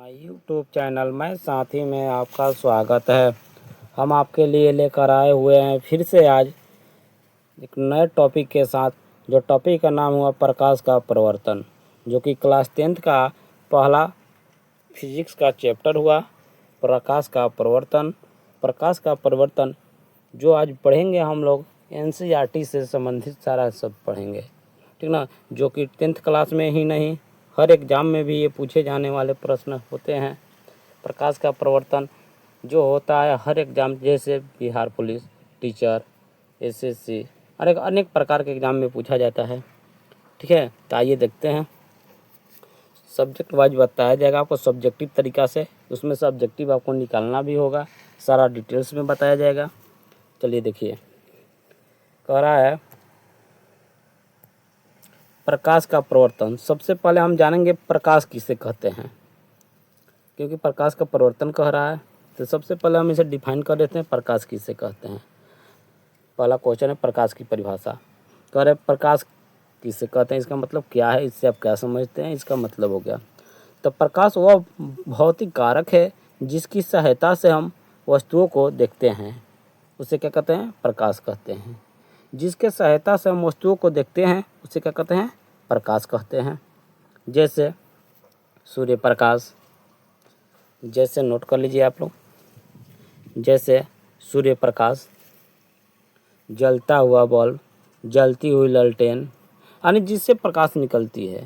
हमारे YouTube channel में साथी में आपका स्वागत है। हम आपके लिए लेकर आए हुए हैं फिर से आज एक नए टॉपिक के साथ, जो टॉपिक का नाम हुआ प्रकाश का परिवर्तन, जो कि क्लास 10th का पहला फिजिक्स का चैप्टर हुआ प्रकाश का परिवर्तन। प्रकाश का परिवर्तन जो आज पढ़ेंगे हम लोग NCERT से संबंधित सारा सब पढ़ेंगे, ठीक ना। जो कि 10th क्लास में ही नहीं, हर एग्ज़ाम में भी ये पूछे जाने वाले प्रश्न होते हैं। प्रकाश का परिवर्तन जो होता है हर एग्ज़ाम, जैसे बिहार पुलिस, टीचर, SSC और अनेक प्रकार के एग्ज़ाम में पूछा जाता है, ठीक है। तो आइए देखते हैं। सब्जेक्ट वाइज बताया जाएगा आपको सब्जेक्टिव तरीक़ा से, उसमें सब्जेक्टिव आपको निकालना भी होगा, सारा डिटेल्स में बताया जाएगा। चलिए देखिए, कह रहा है प्रकाश का परिवर्तन। सबसे पहले हम जानेंगे प्रकाश किसे कहते हैं, क्योंकि प्रकाश का परिवर्तन कह रहा है तो सबसे पहले हम इसे डिफाइन कर देते हैं प्रकाश किसे कहते हैं। पहला क्वेश्चन है प्रकाश की परिभाषा। कह रहे प्रकाश किसे कहते हैं, इसका मतलब क्या है, इससे आप क्या समझते हैं, इसका मतलब हो गया। तो प्रकाश वह भौतिक कारक है जिसकी सहायता से हम वस्तुओं को देखते हैं, उसे क्या कहते हैं, प्रकाश कहते हैं। जिसके सहायता से हम वस्तुओं को देखते हैं उसे क्या कहते हैं, प्रकाश कहते हैं। जैसे सूर्य प्रकाश, जैसे नोट कर लीजिए आप लोग, जैसे सूर्य प्रकाश, जलता हुआ बल्ब, जलती हुई ललटेन, यानी जिससे प्रकाश निकलती है,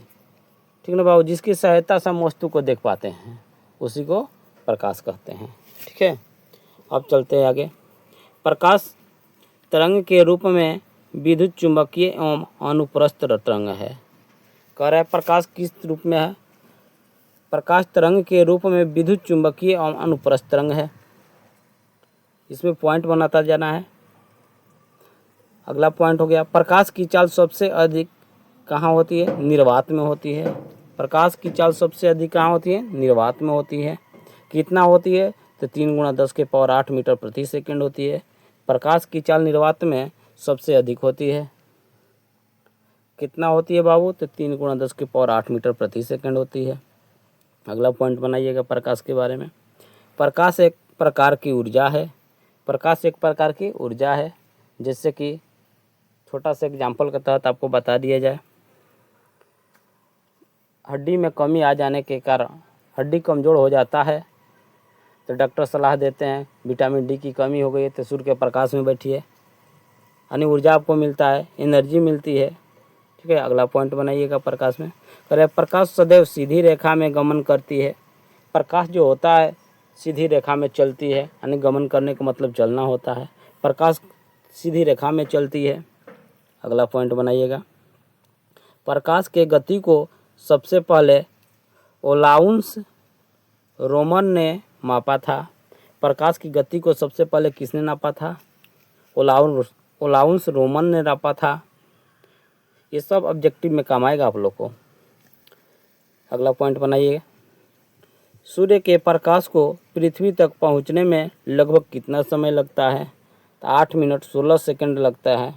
ठीक ना बाबू, जिसकी सहायता से हम वस्तु को देख पाते हैं उसी को प्रकाश कहते हैं, ठीक है। अब चलते हैं आगे। प्रकाश तरंग के रूप में विद्युत चुंबकीय एवं अनुप्रस्थ तरंग है। कह रहा है प्रकाश किस रूप में है, प्रकाश तरंग के रूप में विद्युत चुंबकीय एवं अनुप्रस्थ तरंग है। इसमें पॉइंट बनाता जाना है। अगला पॉइंट हो गया, प्रकाश की चाल सबसे अधिक कहाँ होती है, निर्वात में होती है। प्रकाश की चाल सबसे अधिक कहाँ होती है, निर्वात में होती है। कितना होती है, तो 3 × 10⁸ मीटर प्रति सेकंड होती है। प्रकाश की चाल निर्वात में सबसे अधिक होती है। कितना होती है बाबू, तो 3 × 10⁸ मीटर प्रति सेकंड होती है। अगला पॉइंट बनाइएगा प्रकाश के बारे में। प्रकाश एक प्रकार की ऊर्जा है। प्रकाश एक प्रकार की ऊर्जा है, जैसे कि छोटा सा एग्जाम्पल के तहत आपको बता दिया जाए। हड्डी में कमी आ जाने के कारण हड्डी कमज़ोर हो जाता है, तो डॉक्टर सलाह देते हैं विटामिन D की कमी हो गई है तो सूर्य के प्रकाश में बैठिए, यानी ऊर्जा आपको मिलता है, एनर्जी मिलती है, ठीक है। अगला पॉइंट बनाइएगा प्रकाश में। कह प्रकाश सदैव सीधी रेखा में गमन करती है। प्रकाश जो होता है सीधी रेखा में चलती है, यानी गमन करने का मतलब चलना होता है। प्रकाश सीधी रेखा में चलती है। अगला पॉइंट बनाइएगा। प्रकाश के गति को सबसे पहले ओलाउंस रोमन ने मापा था। प्रकाश की गति को सबसे पहले किसने नापा था, ओलाउंस रोमन ने नापा था। ये सब ऑब्जेक्टिव में काम आएगा आप लोग को। अगला पॉइंट बनाइए, सूर्य के प्रकाश को पृथ्वी तक पहुंचने में लगभग कितना समय लगता है, तो 8 मिनट 16 सेकंड लगता है।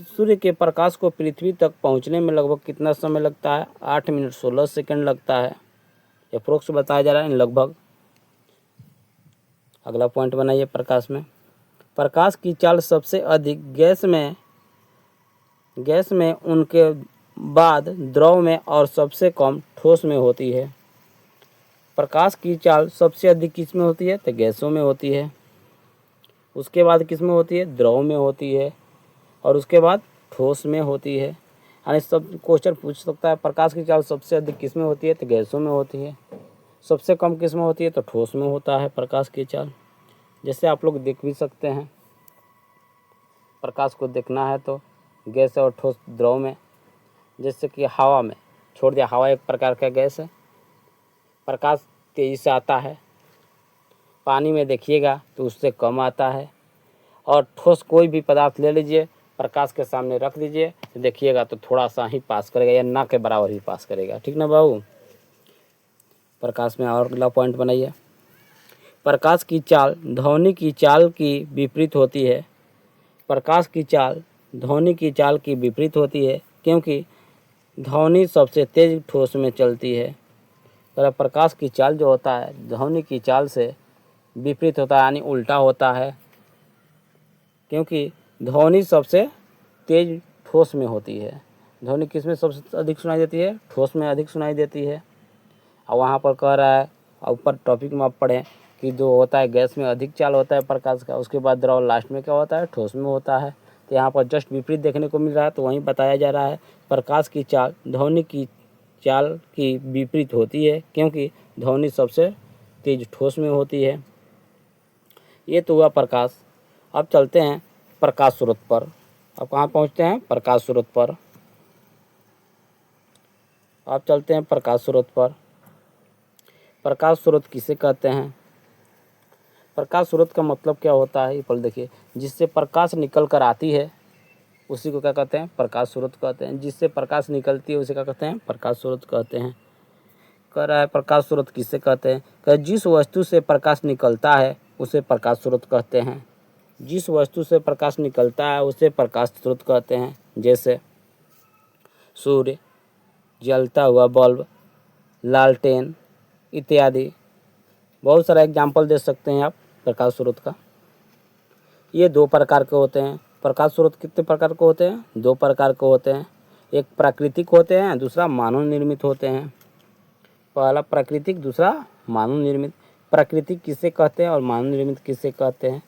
सूर्य के प्रकाश को पृथ्वी तक पहुंचने में लगभग कितना समय लगता है, 8 मिनट 16 सेकंड लगता है। अप्रोक्स बताया जा रहा है, लगभग। अगला पॉइंट बनाइए प्रकाश में। प्रकाश की चाल सबसे अधिक गैस में उनके बाद द्रव में और सबसे कम ठोस में होती है। प्रकाश की चाल सबसे अधिक किस में होती है, तो गैसों में होती है। उसके बाद किस में होती है, द्रव में होती है, और उसके बाद ठोस में होती है। यानी सब क्वेश्चन पूछ सकता है, प्रकाश की चाल सबसे अधिक किस में होती है, तो गैसों में होती है। सबसे कम किस में होती है, तो ठोस में होता है प्रकाश की चाल। जैसे आप लोग देख भी सकते हैं, प्रकाश को देखना है तो गैस और ठोस द्रव में, जैसे कि हवा में छोड़ दिया, हवा एक प्रकार का गैस है, प्रकाश तेज़ी से आता है। पानी में देखिएगा तो उससे कम आता है। और ठोस कोई भी पदार्थ ले लीजिए, प्रकाश के सामने रख दीजिए तो देखिएगा तो थोड़ा सा ही पास करेगा, या ना के बराबर ही पास करेगा, ठीक ना बाबू। प्रकाश में और अगला पॉइंट बनाइए। प्रकाश की चाल ध्वनि की चाल की विपरीत होती है। प्रकाश की चाल ध्वनि की चाल की विपरीत होती है, क्योंकि ध्वनि सबसे तेज ठोस में चलती है। प्रकाश की चाल जो होता है ध्वनि की चाल से विपरीत होता है, यानी उल्टा होता है, क्योंकि ध्वनि सबसे तेज ठोस में होती है। ध्वनि किस में सबसे अधिक सुनाई देती है? ठोस में अधिक सुनाई देती है। और वहाँ पर कह रहा है, ऊपर टॉपिक में आप पढ़ें कि जो होता है गैस में अधिक चाल होता है प्रकाश का, उसके बाद द्रव लास्ट में क्या होता है? ठोस में होता है। तो यहाँ पर जस्ट विपरीत देखने को मिल रहा है, तो वहीं बताया जा रहा है प्रकाश की चाल ध्वनि की चाल की विपरीत होती है, क्योंकि ध्वनि सबसे तेज ठोस में होती है। ये तो हुआ प्रकाश। अब चलते हैं प्रकाश स्रोत पर। अब कहाँ पहुँचते हैं? प्रकाश स्रोत पर। अब चलते हैं प्रकाश स्रोत पर। प्रकाश स्रोत किसे कहते हैं? प्रकाश स्रोत का मतलब क्या होता है ये पहले देखिए। जिससे प्रकाश निकल कर आती है उसी को क्या कहते हैं? प्रकाश स्रोत कहते हैं। जिससे प्रकाश निकलती है उसे क्या कहते हैं? प्रकाश स्रोत कहते हैं। कह रहा है प्रकाश स्रोत किसे कहते हैं? कह जिस वस्तु से प्रकाश निकलता है उसे प्रकाश स्रोत कहते हैं। जिस वस्तु से प्रकाश निकलता है उसे प्रकाश स्रोत कहते हैं। जैसे सूर्य, जलता हुआ बल्ब, लालटेन इत्यादि। बहुत सारा एग्जाम्पल दे सकते हैं आप प्रकाश स्रोत का। ये दो प्रकार के होते हैं। प्रकाश स्रोत कितने प्रकार के होते हैं? दो प्रकार के होते हैं। एक प्राकृतिक होते हैं, दूसरा मानव निर्मित होते हैं। पहला प्राकृतिक, दूसरा मानव निर्मित। प्राकृतिक किसे कहते हैं और मानव निर्मित किसे कहते हैं?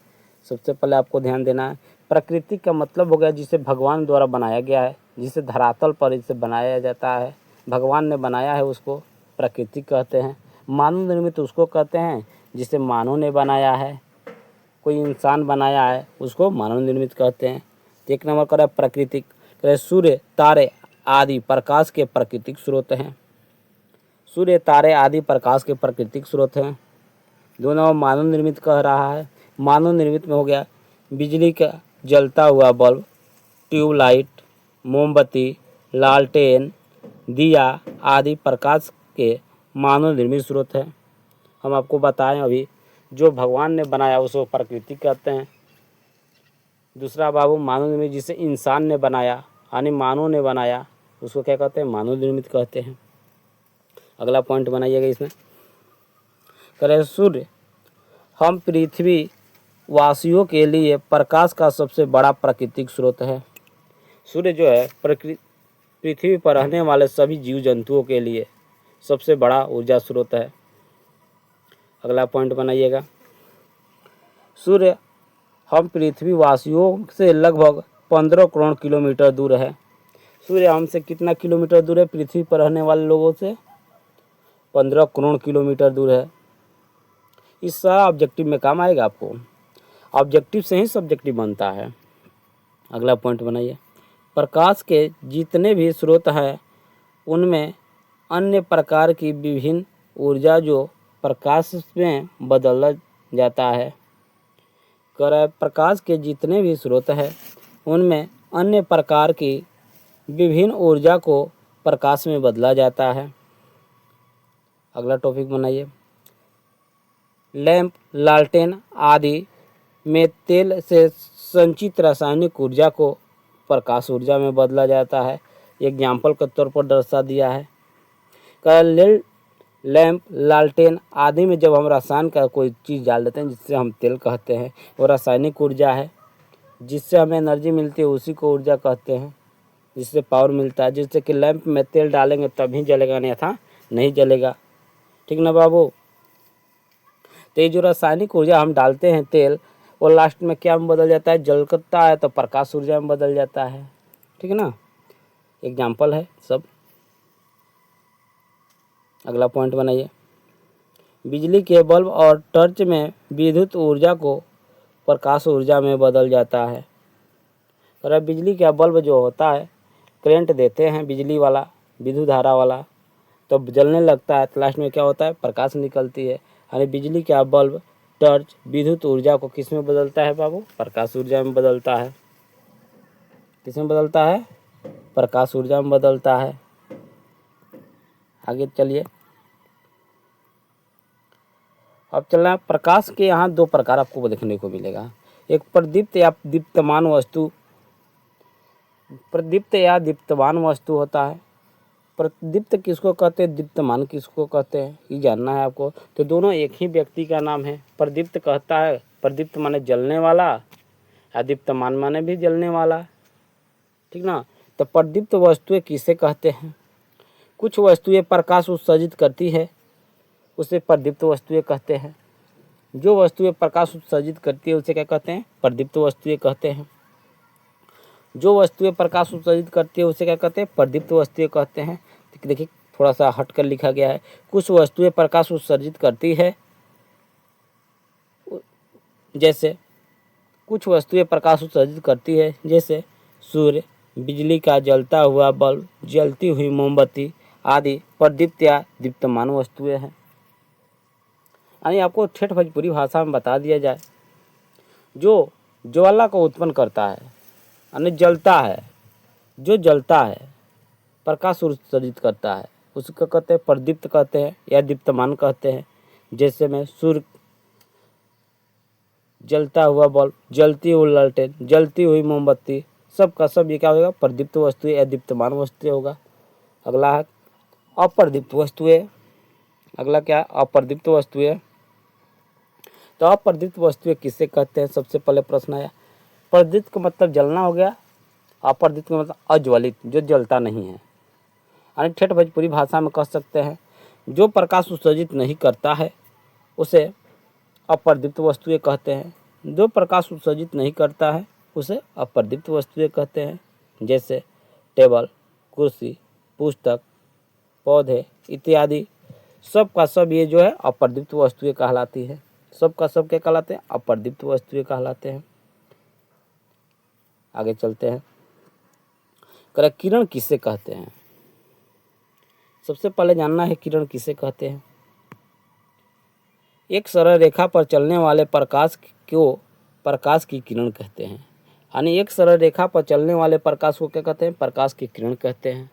सबसे पहले आपको ध्यान देना है, प्राकृतिक का मतलब हो गया जिसे भगवान द्वारा बनाया गया है, जिसे धरातल पर इसे बनाया जाता है, भगवान ने बनाया है, उसको प्राकृतिक कहते हैं। मानव निर्मित उसको कहते हैं जिसे मानव ने बनाया है, कोई इंसान बनाया है, उसको मानव निर्मित कहते हैं। तो एक नंबर का प्राकृतिक। सूर्य, तारे आदि प्रकाश के प्राकृतिक स्रोत हैं। सूर्य, तारे आदि प्रकाश के प्राकृतिक स्रोत हैं। दो नंबर मानव निर्मित कह रहा है। मानव निर्मित में हो गया बिजली का जलता हुआ बल्ब, ट्यूबलाइट, मोमबत्ती, लालटेन, दिया आदि प्रकाश के मानव निर्मित स्रोत हैं। हम आपको बताएं अभी, जो भगवान ने बनाया उसको प्राकृतिक कहते हैं। दूसरा बाबू मानव निर्मित, जिसे इंसान ने बनाया यानी मानव ने बनाया, उसको क्या कहते हैं? मानव निर्मित कहते हैं। अगला पॉइंट बनाइएगा इसमें। करें सूर्य हम पृथ्वी वासियों के लिए प्रकाश का सबसे बड़ा प्राकृतिक स्रोत है। सूर्य जो है पृथ्वी पर रहने वाले सभी जीव जंतुओं के लिए सबसे बड़ा ऊर्जा स्रोत है। अगला पॉइंट बनाइएगा। सूर्य हम पृथ्वी वासियों से लगभग 15 करोड़ किलोमीटर दूर है। सूर्य हमसे कितना किलोमीटर दूर है? पृथ्वी पर रहने वाले लोगों से 15 करोड़ किलोमीटर दूर है। इस सारा ऑब्जेक्टिव में काम आएगा आपको। ऑब्जेक्टिव से ही सब्जेक्टिव बनता है। अगला पॉइंट बनाइए। प्रकाश के जितने भी स्रोत हैं उनमें अन्य प्रकार की विभिन्न ऊर्जा जो प्रकाश में बदला जाता है। कर प्रकाश के जितने भी स्रोत हैं उनमें अन्य प्रकार की विभिन्न ऊर्जा को प्रकाश में बदला जाता है। अगला टॉपिक बनाइए। लैंप, लालटेन आदि में तेल से संचित रासायनिक ऊर्जा को प्रकाश ऊर्जा में बदला जाता है। एग्जाम्पल के तौर पर दर्शा दिया है। लैंप, लालटेन आदि में जब हम रसायन का कोई चीज़ डाल देते हैं जिससे हम तेल कहते हैं, वो रासायनिक ऊर्जा है। जिससे हमें एनर्जी मिलती है उसी को ऊर्जा कहते हैं, जिससे पावर मिलता है। जिससे कि लैंप में तेल डालेंगे तभी जलेगा, अन्यथा नहीं जलेगा। ठीक ना बाबू? तो ये जो रासायनिक ऊर्जा हम डालते हैं तेल, वो लास्ट में क्या में बदल जाता है? जलता है तो प्रकाश ऊर्जा में बदल जाता है। ठीक है ना? एग्जाम्पल है सब। अगला पॉइंट बनाइए। बिजली के बल्ब और टॉर्च में विद्युत ऊर्जा को प्रकाश ऊर्जा में बदल जाता है। अगर बिजली का बल्ब जो होता है, करंट देते हैं बिजली वाला, विद्युत धारा वाला, तो जलने लगता है, तो लास्ट में क्या होता है? प्रकाश निकलती है। यानी बिजली का बल्ब, टॉर्च विद्युत ऊर्जा को किस में बदलता है बाबू? प्रकाश ऊर्जा में बदलता है। किस में बदलता है? प्रकाश ऊर्जा में बदलता है। आगे चलिए। अब चलना है प्रकाश के। यहाँ दो प्रकार आपको देखने को मिलेगा। एक प्रदीप्त या दीप्तमान वस्तु, प्रदीप्त या दीप्तमान वस्तु होता है। प्रदीप्त किसको कहते हैं, दीप्तमान किसको कहते हैं, ये जानना है आपको। तो दोनों एक ही व्यक्ति का नाम है। प्रदीप्त कहता है, प्रदीप्त माने जलने वाला, दीप्तमान माने भी जलने वाला, ठीक ना। तो प्रदीप्त वस्तुएं किसे कहते हैं? कुछ वस्तुएं प्रकाश उत्सर्जित करती है, उसे प्रदीप्त वस्तुएं कहते हैं। जो वस्तुएं प्रकाश उत्सर्जित करती है उसे क्या कहते हैं? प्रदीप्त वस्तुएं कहते हैं। जो वस्तुएं प्रकाश उत्सर्जित करती है उसे क्या कहते हैं? प्रदीप्त वस्तुएं कहते हैं। देखिए थोड़ा सा हट कर लिखा गया है। कुछ वस्तुएं प्रकाश उत्सर्जित करती है, जैसे कुछ वस्तुएं प्रकाश उत्सर्जित करती है, जैसे सूर्य, बिजली का जलता हुआ बल्ब, जलती हुई मोमबत्ती आदि प्रदीप्त या दीप्तमान वस्तुएं हैं। यानी आपको ठेठ भोजपुरी भाषा में बता दिया जाए, जो ज्वाला को उत्पन्न करता है यानी जलता है, जो जलता है, प्रकाश उत्सर्जित करता है, उसको कहते हैं प्रदीप्त कहते हैं या दीप्तमान कहते हैं। जैसे में सूर्य, जलता हुआ बल्ब, जलती हुई लालटेन, जलती हुई मोमबत्ती, सब का सब ये क्या होगा? प्रदीप्त वस्तुएं या दीप्तमान वस्तुएं होगा। अगला है अप्रदीप्त वस्तुएं। अगला क्या है? अप्रदीप्त वस्तुएं। तो अप्रदीप्त वस्तुएं किसे कहते हैं? सबसे पहले प्रश्न आया। प्रदीप्त का मतलब जलना हो गया, अप्रदीप्त का मतलब अज्वलित, जो जलता नहीं है। यानी ठेठ भोजपुरी भाषा में कह सकते हैं, जो प्रकाश उत्सर्जित नहीं करता है उसे अप्रदीप्त वस्तुएं कहते हैं। जो प्रकाश उत्सर्जित नहीं करता है उसे अप्रदीप्त वस्तुएं कहते हैं। जैसे टेबल, कुर्सी, पुस्तक, पौधे इत्यादि, सब का सब ये जो है अप्रदीप्त वस्तुएं कहलाती है। सब का सब क्या कहलाते हैं? अप्रदीप्त वस्तुएं कहलाते हैं। आगे चलते हैं। किरण किसे कहते हैं? सबसे पहले जानना है किरण किसे कहते हैं। एक सरल रेखा पर चलने वाले प्रकाश को प्रकाश की किरण कहते हैं। यानी एक सरल रेखा पर चलने वाले प्रकाश को क्या कहते हैं? प्रकाश की किरण कहते हैं।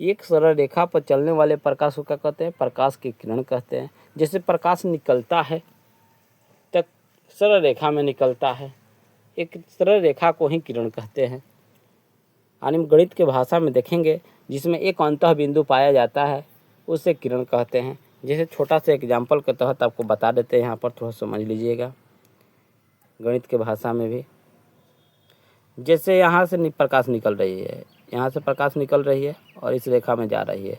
एक सरल रेखा पर चलने वाले प्रकाश को क्या कहते हैं? प्रकाश की किरण कहते हैं। जैसे प्रकाश निकलता है तक सरल रेखा में निकलता है, एक सरल रेखा को ही किरण कहते हैं। यानी गणित के भाषा में देखेंगे, जिसमें एक अंतः बिंदु पाया जाता है उसे किरण कहते हैं। जैसे छोटा सा एग्जाम्पल के तहत आपको बता देते हैं, यहाँ पर थोड़ा समझ लीजिएगा गणित के भाषा में भी। जैसे यहाँ से प्रकाश निकल रही है, यहाँ से प्रकाश निकल रही है और इस रेखा में जा रही है।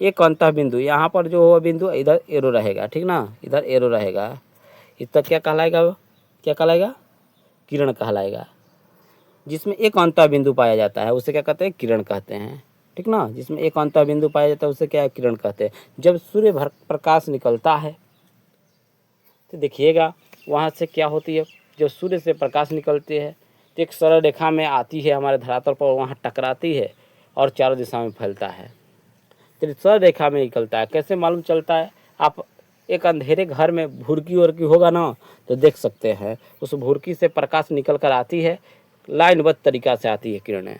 एक अंतः बिंदु, यहाँ पर जो हो बिंदु इधर एरो रहेगा, ठीक ना, इधर एरो रहेगा, इतना क्या कहलाएगा? क्या कहलाएगा? किरण कहलाएगा। जिसमें एक अंतः बिंदु पाया जाता है उसे क्या कहते हैं? किरण कहते हैं, ठीक ना। जिसमें एक अंतः बिंदु पाया जाता है उसे क्या है? किरण कहते हैं। जब सूर्य भर प्रकाश निकलता है तो देखिएगा वहाँ से क्या होती है, जब सूर्य से प्रकाश निकलती है तो एक सरल रेखा में आती है हमारे धरातल पर, वहाँ टकराती है और चारों दिशा में फैलता है। तो सरल रेखा में निकलता है। कैसे मालूम चलता है? आप एक अंधेरे घर में भुरकी उर्की होगा ना तो देख सकते हैं, उस भुरकी से प्रकाश निकल कर आती है, लाइनबद्ध तरीका से आती है किरणें,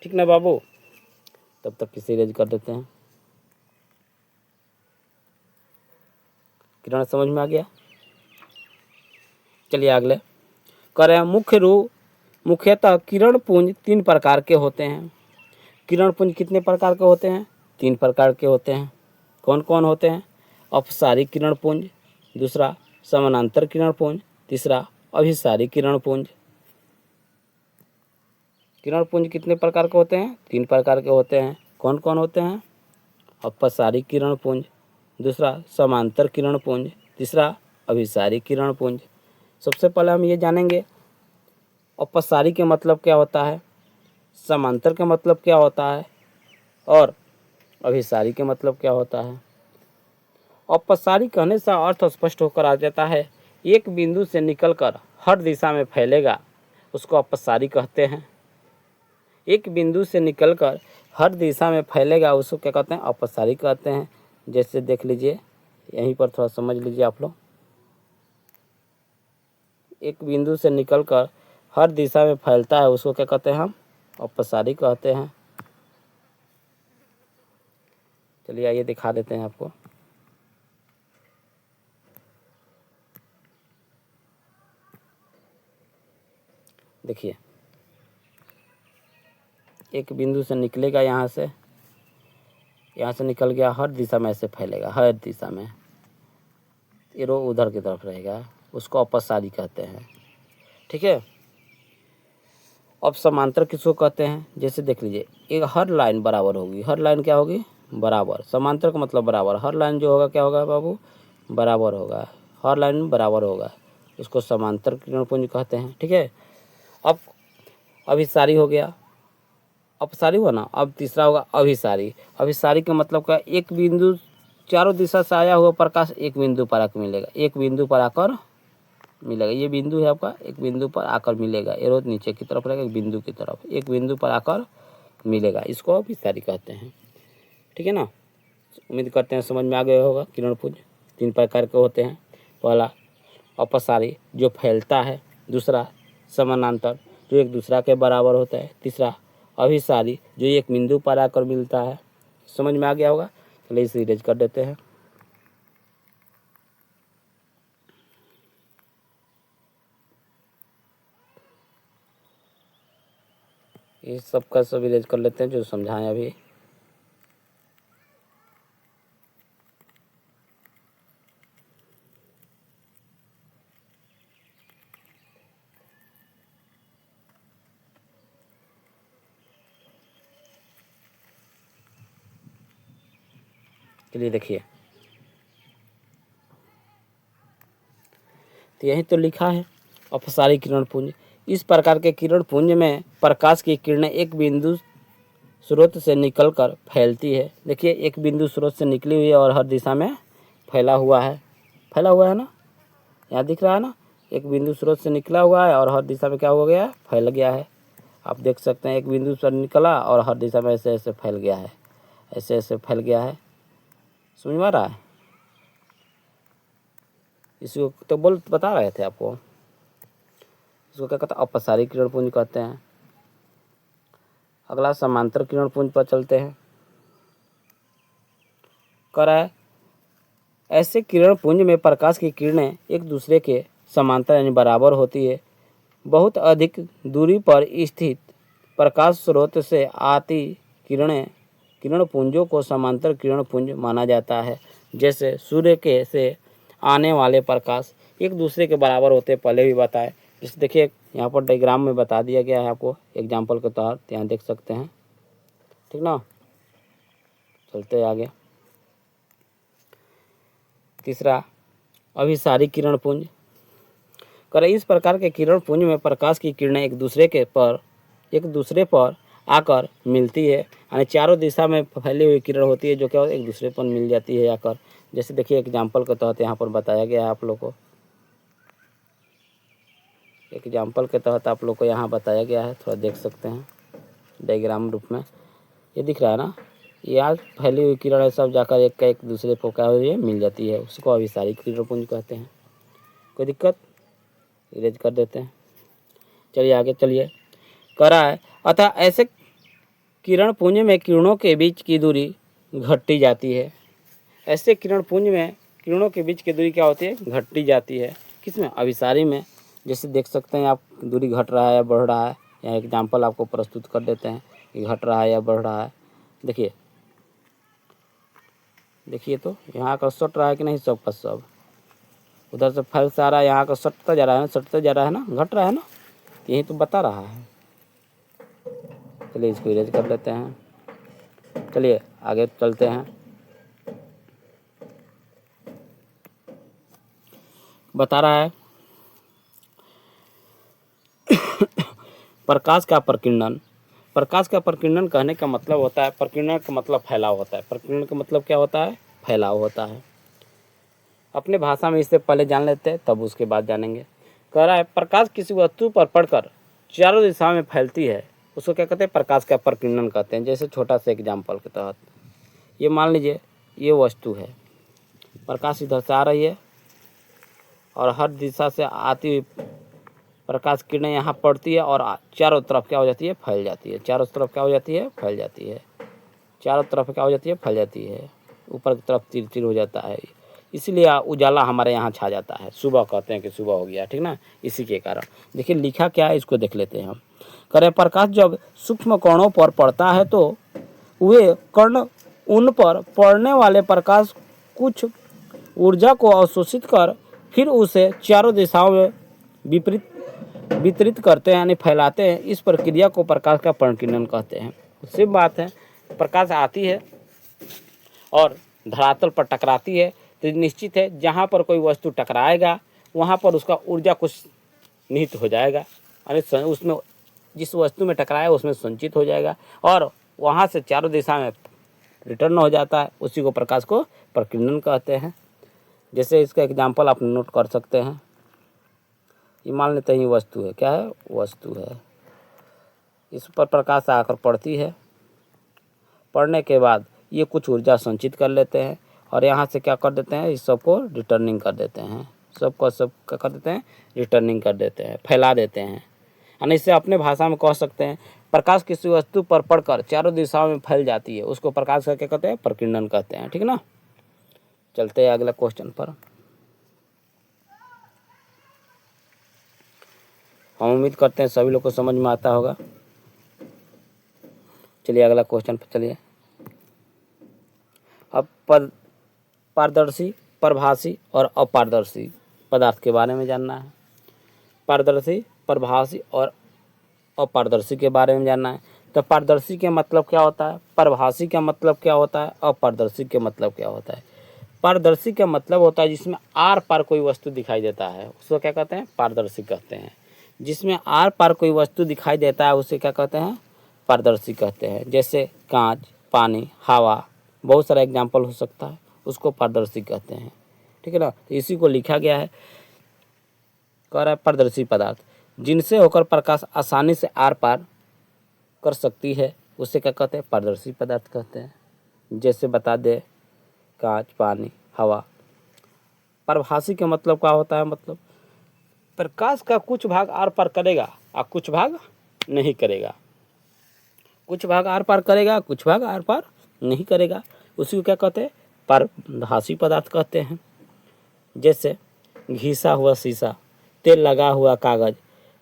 ठीक ना बाबू। तब तक किसे इरेज कर देते हैं। किरण समझ में आ गया? चलिए अगले करें। मुख्यतः किरण पुंज 3 प्रकार के होते हैं। किरण पुंज कितने प्रकार के होते हैं? 3 प्रकार के होते हैं। कौन कौन होते हैं? अपसारी किरण पुंज, दूसरा समानांतर किरण पुंज, तीसरा अभिसारी किरण पुंज। किरण पुंज कितने प्रकार के होते हैं? 3 प्रकार के होते हैं। कौन कौन होते हैं? अपसारी किरण पुंज, दूसरा समांतर किरण पुंज, तीसरा अभिसारी किरण पुंज। सबसे पहले हम ये जानेंगे अपसारी के मतलब क्या होता है, समांतर के मतलब क्या होता है और अभिसारी के मतलब क्या होता है। अपसारी कहने से अर्थ स्पष्ट होकर आ जाता है, एक बिंदु से निकलकर हर दिशा में फैलेगा, उसको अपसारी कहते हैं। एक बिंदु से निकलकर हर दिशा में फैलेगा उसको क्या कहते हैं? अपसारी कहते हैं। जैसे देख लीजिए, यहीं पर थोड़ा समझ लीजिए आप लोग। एक बिंदु से निकलकर हर दिशा में फैलता है उसको क्या कहते हैं? हम अपसारी कहते हैं। चलिए आइए दिखा देते हैं आपको। देखिए एक बिंदु से निकलेगा, यहाँ से निकल गया, हर दिशा में ऐसे फैलेगा, हर दिशा में, एरो उधर की तरफ रहेगा, उसको अपसारी कहते हैं। ठीक है। अब समांतर किसको कहते हैं? जैसे देख लीजिए, एक हर लाइन बराबर होगी, हर लाइन क्या होगी? बराबर। समांतर का मतलब बराबर, हर लाइन जो होगा क्या होगा बाबू? बराबर होगा, हर लाइन बराबर होगा, इसको समांतर किरणपुंज कहते हैं। ठीक है। अब अभिसारी हो गया, अपसारी हुआ ना। अब तीसरा होगा अभिसारी। अभिसारी का मतलब क्या? एक बिंदु, चारों दिशा से आया हुआ प्रकाश एक बिंदु पर आकर मिलेगा, एक बिंदु पर आकर मिलेगा। ये बिंदु है आपका, एक बिंदु पर आकर मिलेगा, एरो नीचे की तरफ रहेगा, एक बिंदु की तरफ, एक बिंदु पर आकर मिलेगा, इसको अभिसारी कहते हैं। ठीक है ना। उम्मीद करते हैं समझ में आ गया होगा। किरणपुंज 3 प्रकार के होते हैं। पहला अपसारी जो फैलता है, दूसरा समानांतर जो एक दूसरा के बराबर होता है, तीसरा अभिसारी जो एक बिंदु पर आकर मिलता है। समझ में आ गया होगा। चलिए इसे इरेज कर देते हैं। ये सब का सब इरेज कर लेते हैं जो समझाएं अभी। चलिए देखिए, तो यही तो लिखा है अपसारी किरणपुंज। इस प्रकार के किरणपुंज में प्रकाश की किरणें एक बिंदु स्रोत से निकलकर फैलती है। देखिए, एक बिंदु स्रोत से निकली हुई है और हर दिशा में फैला हुआ है, ना, यहाँ दिख रहा है ना। एक बिंदु स्रोत से निकला हुआ है और हर दिशा में क्या हो गया है? फैल गया है। आप देख सकते हैं, एक बिंदु से निकला और हर दिशा में ऐसे ऐसे फैल गया है, ऐसे ऐसे फैल गया है। समझ में आ रहा है? इसको तो बता रहे थे आपको। इसको क्या कहते हैं? अपसारी किरणपुंज कहते हैं। अगला समांतर किरणपुंज पर चलते हैं। कह रहा है ऐसे किरणपुंज में प्रकाश की किरणें एक दूसरे के समांतर यानी बराबर होती है। बहुत अधिक दूरी पर स्थित प्रकाश स्रोत से आती किरणपुंजों को समांतर किरणपुंज माना जाता है। जैसे सूर्य के से आने वाले प्रकाश एक दूसरे के बराबर होते, पहले भी बताए। जैसे देखिए, यहाँ पर डायग्राम में बता दिया गया है आपको एग्जाम्पल के तहत, यहाँ देख सकते हैं। ठीक ना। चलते आगे। तीसरा अभिसारी किरणपुंज। कर इस प्रकार के किरणपुंज में प्रकाश की किरणें एक दूसरे पर आकर मिलती है, यानी चारों दिशा में फैली हुई किरण होती है जो क्या एक दूसरे पर मिल जाती है आकर। जैसे देखिए, एग्जाम्पल के तहत यहाँ पर बताया गया है आप लोग को, एग्जाम्पल के तहत आप लोग को यहाँ बताया गया है, थोड़ा देख सकते हैं डायग्राम रूप में। ये दिख रहा है ना, ये आज फैली हुई किरण है, सब जाकर एक दूसरे को क्या हो रही है? मिल जाती है, उसको अभिसारी किरणपुंज कहते हैं। कोई दिक्कत? इरेज कर देते हैं। चलिए आगे चलिए। कह रहा है अतः ऐसे किरणपुंज में किरणों के बीच की दूरी घटती जाती है। ऐसे किरणपुंज में किरणों के बीच की दूरी क्या होती है? घटती जाती है। किसमें? अभिसारी में। जैसे देख सकते हैं आप, दूरी घट रहा है या बढ़ रहा है। यहाँ एग्जाम्पल आपको प्रस्तुत कर देते हैं कि घट रहा है या बढ़ रहा है। देखिए तो यहाँ का सट रहा है कि नहीं? सब का सब उधर से फैल से आ रहा है, यहाँ का सटता जा रहा है ना, सटता जा रहा है ना, घट रहा है ना, यही तो बता रहा है। चलिए इसको इरेज कर लेते हैं। चलिए आगे चलते हैं। बता रहा है प्रकाश का प्रकीर्णन। प्रकाश का प्रकीर्णन कहने का मतलब होता है, प्रकीर्णन का मतलब फैलाव होता है। प्रकीर्णन का मतलब क्या होता है? फैलाव होता है। अपने भाषा में इससे पहले जान लेते हैं, तब उसके बाद जानेंगे। कह रहा है प्रकाश किसी वस्तु पर पड़कर चारों दिशाओं में फैलती है, उसको क्या कहते हैं? प्रकाश का प्रकीर्णन कहते हैं। जैसे छोटा सा एग्जाम्पल के तहत, ये मान लीजिए ये वस्तु है, प्रकाश इधर से आ रही है और हर दिशा से आती हुई प्रकाश किरणें यहाँ पड़ती है और चारों तरफ क्या हो जाती है? फैल जाती है। चारों तरफ क्या हो जाती है? फैल जाती है। चारों तरफ क्या हो जाती है? फैल जाती है। ऊपर की तरफ तीर तीर हो जाता है, इसलिए उजाला हमारे यहाँ छा जाता है। सुबह कहते हैं कि सुबह हो गया, ठीक ना, इसी के कारण। देखिए लिखा क्या है, इसको देख लेते हैं हम। करें प्रकाश जब सूक्ष्म कणों पर पड़ता है तो वे कण उन पर पड़ने वाले प्रकाश कुछ ऊर्जा को अवशोषित कर फिर उसे चारों दिशाओं में वितरित करते हैं यानी फैलाते हैं। इस प्रक्रिया को प्रकाश का परिकीर्णन कहते हैं। सिर्फ बात है, प्रकाश आती है और धरातल पर टकराती है तो निश्चित है जहाँ पर कोई वस्तु टकराएगा वहाँ पर उसका ऊर्जा कुछ निहित हो जाएगा, यानी उसमें जिस वस्तु में टकराया उसमें संचित हो जाएगा और वहाँ से चारों दिशा में रिटर्न हो जाता है। उसी को प्रकाश को प्रकीर्णन कहते हैं। जैसे इसका एग्जाम्पल आप नोट कर सकते हैं। ये मान लेते हैं ये वस्तु है, क्या है, वस्तु है। इस पर प्रकाश आकर पड़ती है, पड़ने के बाद ये कुछ ऊर्जा संचित कर लेते हैं और यहाँ से क्या कर देते हैं, इस सबको रिटर्निंग कर देते हैं। सबको सब क्या कर देते हैं, रिटर्निंग कर देते हैं, फैला देते हैं। यानी इसे अपने भाषा में कह सकते हैं प्रकाश किसी वस्तु पर पड़कर चारों दिशाओं में फैल जाती है, उसको प्रकाश का क्या कहते हैं, प्रकीर्णन कहते हैं। ठीक है ना। चलते हैं अगला क्वेश्चन पर। हम उम्मीद करते हैं सभी लोग को समझ में आता होगा। चलिए अगला क्वेश्चन पर चलिए। अब पारदर्शी, प्रभासी और अपारदर्शी पदार्थ के बारे में जानना है। पारदर्शी, प्रभासी और अपारदर्शी के बारे में जानना है। तो पारदर्शी के मतलब क्या होता है, प्रभासी का मतलब क्या होता है, अपारदर्शी के मतलब क्या होता है। पारदर्शी का मतलब होता है जिसमें आर पार कोई वस्तु दिखाई देता है, उसको क्या कहते हैं, पारदर्शी कहते हैं। जिसमें आर पार कोई वस्तु दिखाई देता है उसे क्या कहते हैं, पारदर्शी कहते हैं। जैसे कांच, पानी, हवा, बहुत सारा एग्जाम्पल हो सकता है, उसको पारदर्शी कहते हैं। ठीक है ना। तो इसी को लिखा गया है, कह रहा है पारदर्शी पदार्थ जिनसे होकर प्रकाश आसानी से आर पार कर सकती है उसे क्या कहते हैं, पारदर्शी पदार्थ कहते हैं। जैसे बता दे कांच, पानी, हवा। प्रभासी का मतलब क्या होता है, मतलब प्रकाश का कुछ भाग आर पार करेगा और कुछ भाग नहीं करेगा। कुछ भाग आर पार करेगा, कुछ भाग आर पार नहीं करेगा। उसी को क्या कहते हैं, पारभासी पदार्थ कहते हैं। जैसे घिसा हुआ शीशा, तेल लगा हुआ कागज,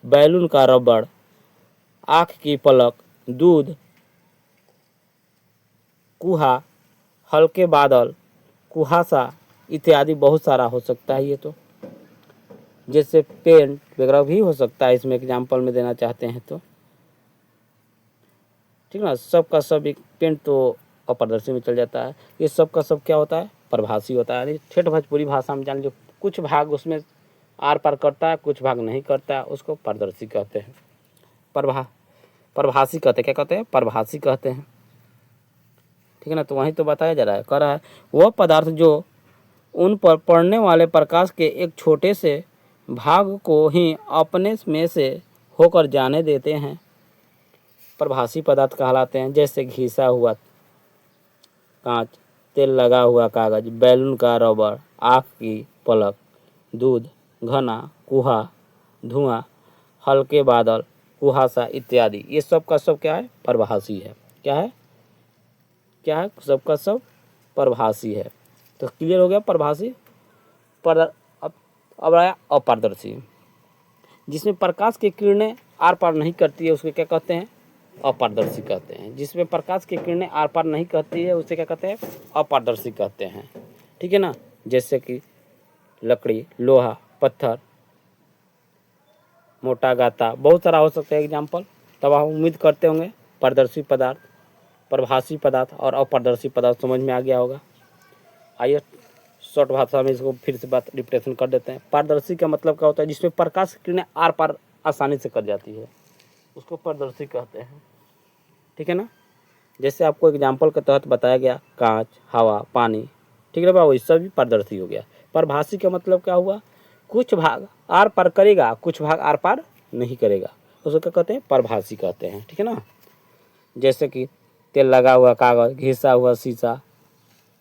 बैलून का रबड़, आँख की पलक, दूध, कुहा, हल्के बादल, कुहासा इत्यादि बहुत सारा हो सकता है ये तो। जैसे पेंट वगैरह भी हो सकता है, इसमें एग्जाम्पल में देना चाहते हैं तो। ठीक है ना। सब का सब एक पेंट तो अपारदर्शी में चल जाता है। ये सब का सब क्या होता है, प्रभासी होता है। ठेठ भोजपुरी भाषा में जान जो कुछ भाग उसमें आर पार करता है, कुछ भाग नहीं करता है, उसको पारदर्शी कहते हैं। प्रभासी कहते हैं, क्या कहते हैं, प्रभासी कहते हैं। ठीक है ना। तो वहीं तो बताया जा रहा है, कह रहा है वह पदार्थ जो उन पर पड़ने वाले प्रकाश के एक छोटे से भाग को ही अपने में से होकर जाने देते हैं, प्रभासी पदार्थ कहलाते हैं। जैसे घिसा हुआ कांच, तेल लगा हुआ कागज, बैलून का रबड़, आँख की पलक, दूध, घना कुहा, धुआं, हल्के बादल, कुहासा इत्यादि। ये सब का सब क्या है, प्रभासी है। क्या है, क्या है, सब का सब प्रभासी है। तो क्लियर हो गया प्रभासी। अब आया अपारदर्शी, जिसमें प्रकाश की किरणें आर पार नहीं करती है उसको क्या कहते हैं, अपारदर्शी कहते हैं। जिसमें प्रकाश की किरणें आर पार नहीं करती है उसे क्या कहते हैं, अपारदर्शी कहते हैं। ठीक है ना। जैसे कि लकड़ी, लोहा, पत्थर, मोटा गाता, बहुत सारा हो सकता है एग्जाम्पल। तब आप उम्मीद करते होंगे पारदर्शी पदार्थ, प्रभासी पदार्थ और अपारदर्शी पदार्थ समझ में आ गया होगा। आइए शॉर्ट भाषा में इसको फिर से बात रिपीटेशन कर देते हैं। पारदर्शी का मतलब क्या होता है, जिसमें प्रकाश की किरणें आर पार आसानी से कर जाती है, उसको पारदर्शी कहते हैं। ठीक है ना। जैसे आपको एग्जाम्पल के तहत बताया गया कांच, हवा, पानी। ठीक है बाबू, इससे भी पारदर्शी हो गया। प्रभासी का मतलब क्या हुआ, कुछ भाग आर पार करेगा, कुछ भाग आर पार नहीं करेगा, उसको क्या कहते हैं, प्रभासी कहते हैं। ठीक है ना। जैसे कि तेल लगा हुआ कागज, घिसा हुआ शीशा,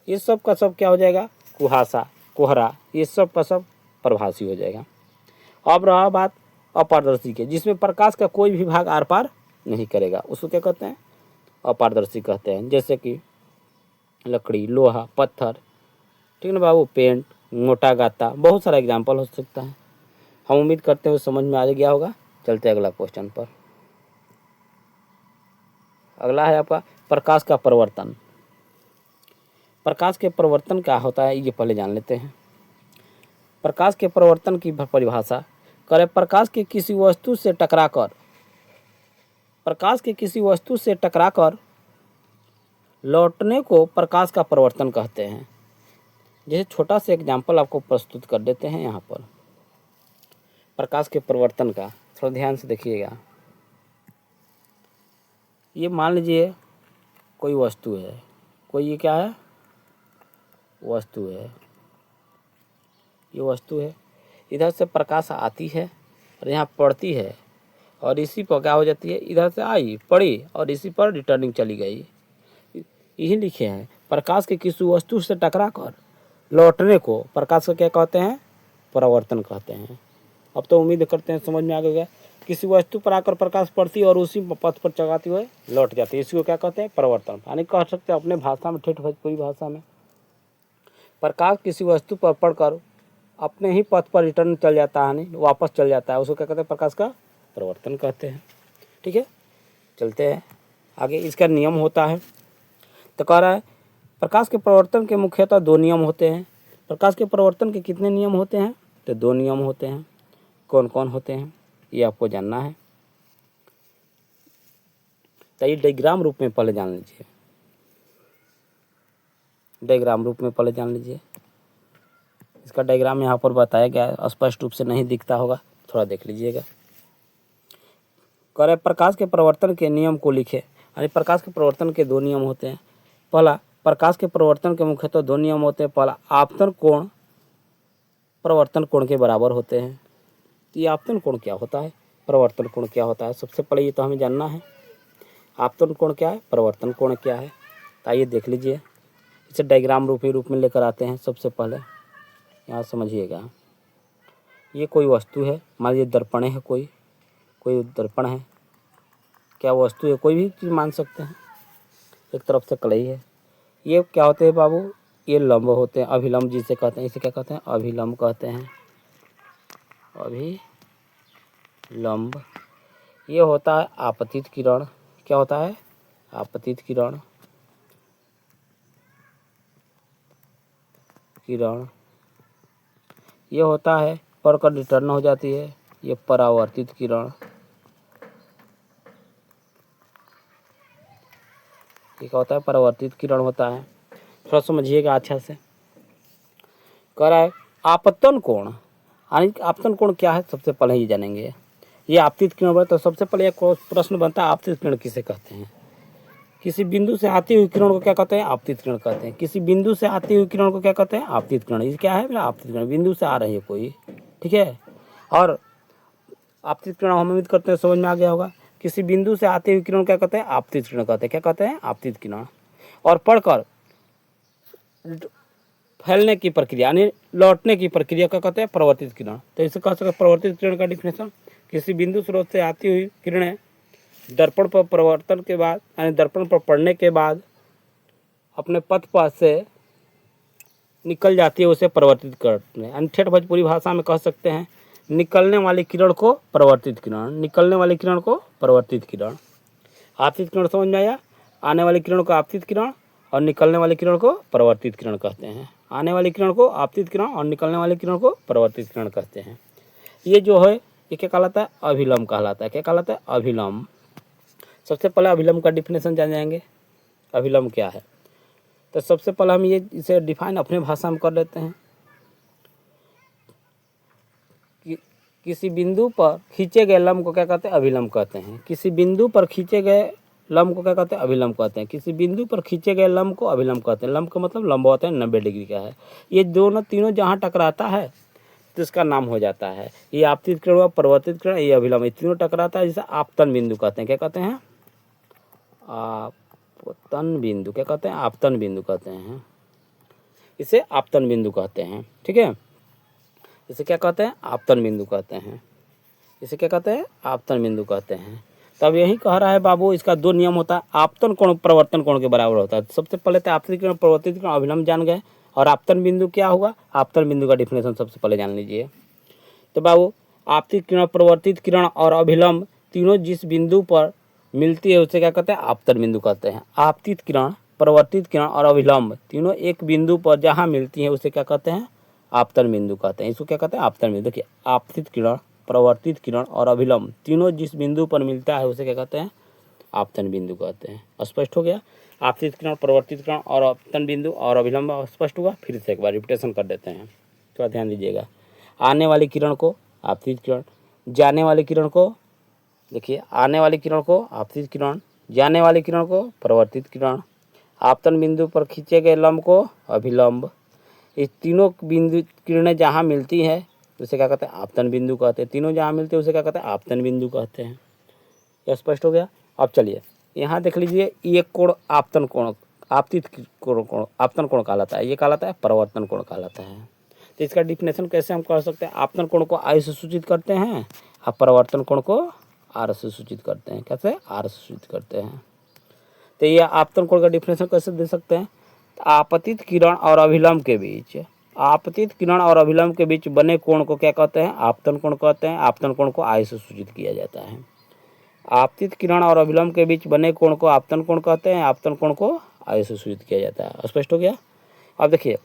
ये सब का सब क्या हो जाएगा, कुहासा, कोहरा, ये सब का सब प्रभासी हो जाएगा। अब रहा बात अपारदर्शी के, जिसमें प्रकाश का कोई भी भाग आर पार नहीं करेगा, उसको क्या कहते हैं, अपारदर्शी कहते हैं। जैसे कि लकड़ी, लोहा, पत्थर। ठीक है ना बाबू, पेंट, मोटा गाता, बहुत सारा एग्जाम्पल हो सकता है। हम उम्मीद करते हैं समझ में आ गया होगा। चलते हैं अगला क्वेश्चन पर। अगला है आपका प्रकाश का परिवर्तन। प्रकाश के परिवर्तन क्या होता है ये पहले जान लेते हैं। प्रकाश के परिवर्तन की परिभाषा करें। प्रकाश के किसी वस्तु से टकराकर लौटने को प्रकाश का परिवर्तन कहते हैं। जैसे छोटा सा एग्जाम्पल आपको प्रस्तुत कर देते हैं यहाँ पर प्रकाश के परिवर्तन का, थोड़ा ध्यान से देखिएगा। ये मान लीजिए कोई वस्तु है, कोई ये क्या है, वस्तु है, ये वस्तु है। इधर से प्रकाश आती है और यहाँ पड़ती है और इसी पर क्या हो जाती है, इधर से आई पड़ी और इसी पर रिटर्निंग चली गई। यही लिखे हैं प्रकाश के किसी वस्तु से टकरा कर लौटने को प्रकाश का क्या कहते हैं, परावर्तन कहते हैं। अब तो उम्मीद करते हैं समझ में आ गया। किसी वस्तु पर आकर प्रकाश पड़ती है और उसी पथ पर चगाती हुए लौट जाती है, इसी को क्या कहते हैं, परावर्तन। यानी कह सकते हैं अपने भाषा में, ठेठ भोजपुरी भाषा में, प्रकाश किसी वस्तु पर पड़कर अपने ही पथ पर रिटर्न चल जाता है, यानी वापस चल जाता है, उसको क्या कहते हैं, प्रकाश का परिवर्तन कहते हैं। ठीक है, चलते हैं आगे। इसका नियम होता है तो कह रहा है प्रकाश के परिवर्तन के मुख्यतः 2 नियम होते हैं। प्रकाश के परिवर्तन के कितने नियम होते हैं, तो 2 नियम होते हैं। कौन कौन होते हैं ये आपको जानना है, तो ये डायग्राम रूप में पहले जान लीजिए। डायग्राम रूप में पहले जान लीजिए। इसका डायग्राम यहाँ पर बताया गया है, स्पष्ट रूप से नहीं दिखता होगा, थोड़ा देख लीजिएगा। कह रहे प्रकाश के परिवर्तन के नियम को लिखे। यानी प्रकाश के परिवर्तन के 2 नियम होते हैं। पहला, प्रकाश के परिवर्तन के मुख्यतः 2 नियम होते हैं। पहला, आपतन कोण परिवर्तन कोण के बराबर होते हैं। ये आपतन कोण क्या होता है, परिवर्तन कोण क्या होता है, सबसे पहले ये तो हमें जानना है। आपतन कोण क्या है, परिवर्तन कोण क्या है, तो आइए देख लीजिए। इसे डायग्राम रूप में लेकर आते हैं। सबसे पहले यहाँ समझिएगा, ये कोई वस्तु है, मान लीजिए दर्पण है, कोई दर्पण है, क्या वस्तु है, कोई भी चीज़ मान सकते हैं। एक तरफ से कलई है। ये क्या होते हैं बाबू, ये लंब होते हैं, अभिलंब जिसे कहते हैं। इसे क्या कहते हैं, अभिलंब कहते हैं, अभिलंब। ये होता है आपतित किरण। क्या होता है, आपतित किरण। ये होता है पढ़कर रिटर्न हो जाती है, ये परावर्तित किरण। ये क्या होता है, परावर्तित किरण होता है। थोड़ा समझिएगा अच्छा से। कह रहा है आपतन कोण। यानी आपतन कोण क्या है, सबसे पहले ये जानेंगे। ये आपतित किरण बनता, तो सबसे पहले एक प्रश्न बनता है, आपतित किरण किसे कहते हैं। किसी बिंदु से आती हुई किरण को क्या कहते हैं, आपतित किरण कहते हैं। किसी बिंदु से आती हुई किरण को क्या कहते हैं, आपतित किरण। ये क्या है मेरा, आपतित किरण, बिंदु से आ रही है कोई, ठीक है। और आपतित किरण हम उम्मीद करते हैं समझ में आ गया होगा। किसी बिंदु से आती हुई किरण क्या कहते हैं, आपतित किरण कहते हैं। क्या कहते हैं, आपतित किरण। और पढ़कर फैलने की प्रक्रिया यानी लौटने की प्रक्रिया क्या कहते हैं, परिवर्तित किरण। तो इसे कह सकते हैं परिवर्तित किरण का डिफिनेशन, किसी बिंदु स्रोत से आती हुई किरणें दर्पण पर परिवर्तन के बाद, यानी दर्पण पर पड़ने के बाद अपने पथ पर से निकल जाती है, उसे परिवर्तित करते हैं। यानी ठेठ भोजपुरी भाषा में कह सकते हैं निकलने वाली किरण को परिवर्तित किरण, निकलने वाली किरण को परिवर्तित किरण। आपतित किरण समझ में आया, आने वाली किरण को आपतित किरण और निकलने वाली किरण को परिवर्तित किरण कहते हैं। आने वाली किरण को आपतित किरण और निकलने वाली किरण को परिवर्तित किरण कहते हैं। ये जो है ये क्या कहलाता है, अभिलंब कहलाता है। क्या कहलाता है, अभिलंब। सबसे पहले अभिलंब का डिफिनेशन जान जाएंगे, अभिलंब क्या है। तो सबसे पहले हम ये इसे डिफाइन अपने भाषा में कर लेते हैं कि किसी बिंदु पर खींचे गए लंब को क्या कहते हैं, अभिलंब कहते हैं। किसी बिंदु पर खींचे गए लंब को क्या कहते हैं, अभिलंब कहते हैं। किसी बिंदु पर खींचे गए लंब को अभिलंब कहते हैं। लंब का मतलब लंबा होता है, 90 डिग्री का है। ये दोनों तीनों जहाँ टकराता है तो इसका नाम हो जाता है, ये आपतित किरण हुआ, परिवर्तित किरण, ये अभिलंब। ये तीनों टकराता है जिसे आपतन बिंदु कहते हैं। क्या कहते हैं, आपतन बिंदु। क्या कहते हैं, आपतन बिंदु कहते हैं। इसे आपतन बिंदु कहते हैं, ठीक है। इसे क्या कहते हैं, आपतन बिंदु कहते हैं। इसे क्या कहते हैं, आपतन बिंदु कहते हैं। तब यही कह रहा है बाबू, इसका 2 नियम होता है। आपतन कोण परिवर्तन कोण के बराबर होता है। सबसे पहले तो आपतित किरण, परिवर्तित किरण, अभिलंब जान गए। और आपतन बिंदु क्या हुआ, आपतन बिंदु का डिफिनेशन सबसे पहले जान लीजिए। तो बाबू आपतित किरण, परिवर्तित किरण और अभिलंब तीनों जिस बिंदु पर मिलती है उसे क्या कहते हैं, आपतन बिंदु कहते हैं। आपतित किरण, परिवर्तित किरण और अभिलंब तीनों एक बिंदु पर जहाँ मिलती हैं उसे क्या कहते हैं, आपतन बिंदु कहते हैं। इसको क्या कहते हैं, आपतन बिंदु। देखिए आपतित किरण, परिवर्तित किरण और अभिलंब तीनों जिस बिंदु पर मिलता है उसे क्या कहते हैं, आपतन बिंदु कहते हैं। स्पष्ट हो गया। आपतित किरण, परिवर्तित किरण और आपतन बिंदु और अभिलंब स्पष्ट हुआ। फिर से एक बार रिपीटेशन कर देते हैं, थोड़ा ध्यान दीजिएगा। आने वाली किरण को आपतित किरण, जाने वाली किरण को, देखिए आने वाली किरण को आपतित किरण, जाने वाली किरण को परिवर्तित किरण, आपतन बिंदु पर खींचे गए लंब को अभिलंब। इस तीनों बिंदु किरणें जहाँ मिलती है उसे क्या कहते हैं, आपतन बिंदु कहते हैं। तीनों जहाँ मिलते हैं उसे क्या कहते हैं, आपतन बिंदु कहते हैं। यह स्पष्ट हो गया। अब चलिए यहाँ देख लीजिए, ये कोण आपतन कोण, आपतित कोण आपतन कोण कहलाता है, ये कहलाता है परिवर्तन कोण कहलाता है। तो इसका डिफिनेशन कैसे हम कह सकते हैं, आपतन कोण को आई से सूचित करते हैं और परिवर्तन कोण को आर से सूचित करते हैं। कैसे, आर से सूचित करते हैं। तो ये आपतन कोण का डिफिनेशन कैसे दे सकते हैं, आपतित किरण और अभिलंब के बीच, आपतित किरण और अभिलंब के बीच बने कोण को क्या कहते हैं, आपतन कोण कहते हैं। आपतन कोण को आई से सूचित किया जाता है। आपतित किरण और अभिलंब के बीच बने कोण को आपतन कोण कहते हैं। आपतन कोण को आई से सूचित किया जाता है। स्पष्ट हो गया। अब देखिए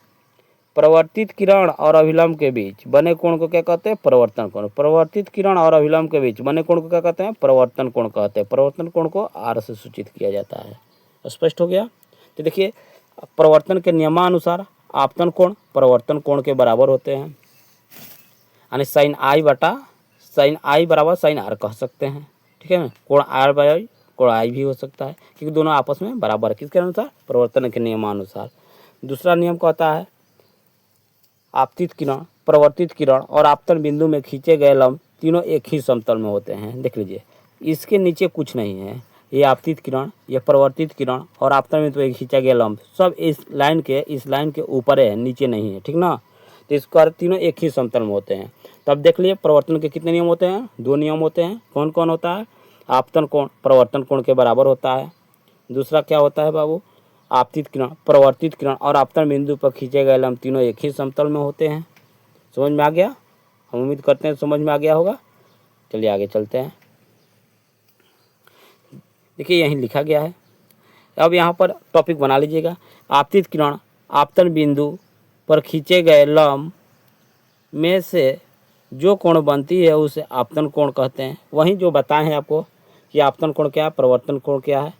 परिवर्तित किरण और अभिलंब के बीच बने कोण को क्या कहते हैं, परिवर्तन कोण। परिवर्तित किरण और अभिलंब के बीच बने कोण को क्या कहते हैं, परिवर्तन कोण कहते हैं। परिवर्तन कोण को आर से सूचित किया जाता है। स्पष्ट हो गया। तो देखिए परिवर्तन के नियमानुसार आपतन कोण परिवर्तन कोण के बराबर होते हैं, यानी साइन आई बटा साइन आई बराबर साइन आर कह सकते हैं। ठीक है ना, कोण आर बाई कोण आई भी हो सकता है, क्योंकि दोनों आपस में बराबर है। किसके अनुसार, परिवर्तन के नियमानुसार। दूसरा नियम कहता है आपतित किरण, परिवर्तित किरण और आपतन बिंदु में खींचे गए लंब तीनों एक ही समतल में होते हैं। देख लीजिए इसके नीचे कुछ नहीं है, ये आपतित किरण, ये परिवर्तित किरण और आपतन बिंदु में खींचा गया लंब सब इस लाइन के ऊपर है, नीचे नहीं है। ठीक ना, तो इसको अर्थ तीनों एक ही समतल में होते हैं। तब देख लीजिए परिवर्तन के कितने नियम होते हैं, दो नियम होते हैं। कौन कौन होता है, आपतन कोण परिवर्तन कोण के बराबर होता है। दूसरा क्या होता है बाबू, आपतित किरण, परिवर्तित किरण और आपतन बिंदु पर खींचे गए लंब तीनों एक ही समतल में होते हैं। समझ में आ गया, हम उम्मीद करते हैं समझ में आ गया होगा। चलिए आगे चलते हैं। देखिए यहीं लिखा गया है। अब यहाँ पर टॉपिक बना लीजिएगा, आपतित किरण आपतन बिंदु पर खींचे गए लंब में से जो कोण बनती है उसे आपतन कोण कहते हैं। वहीं जो बताए हैं आपको कि आपतन कोण क्या है, परिवर्तन कोण क्या है।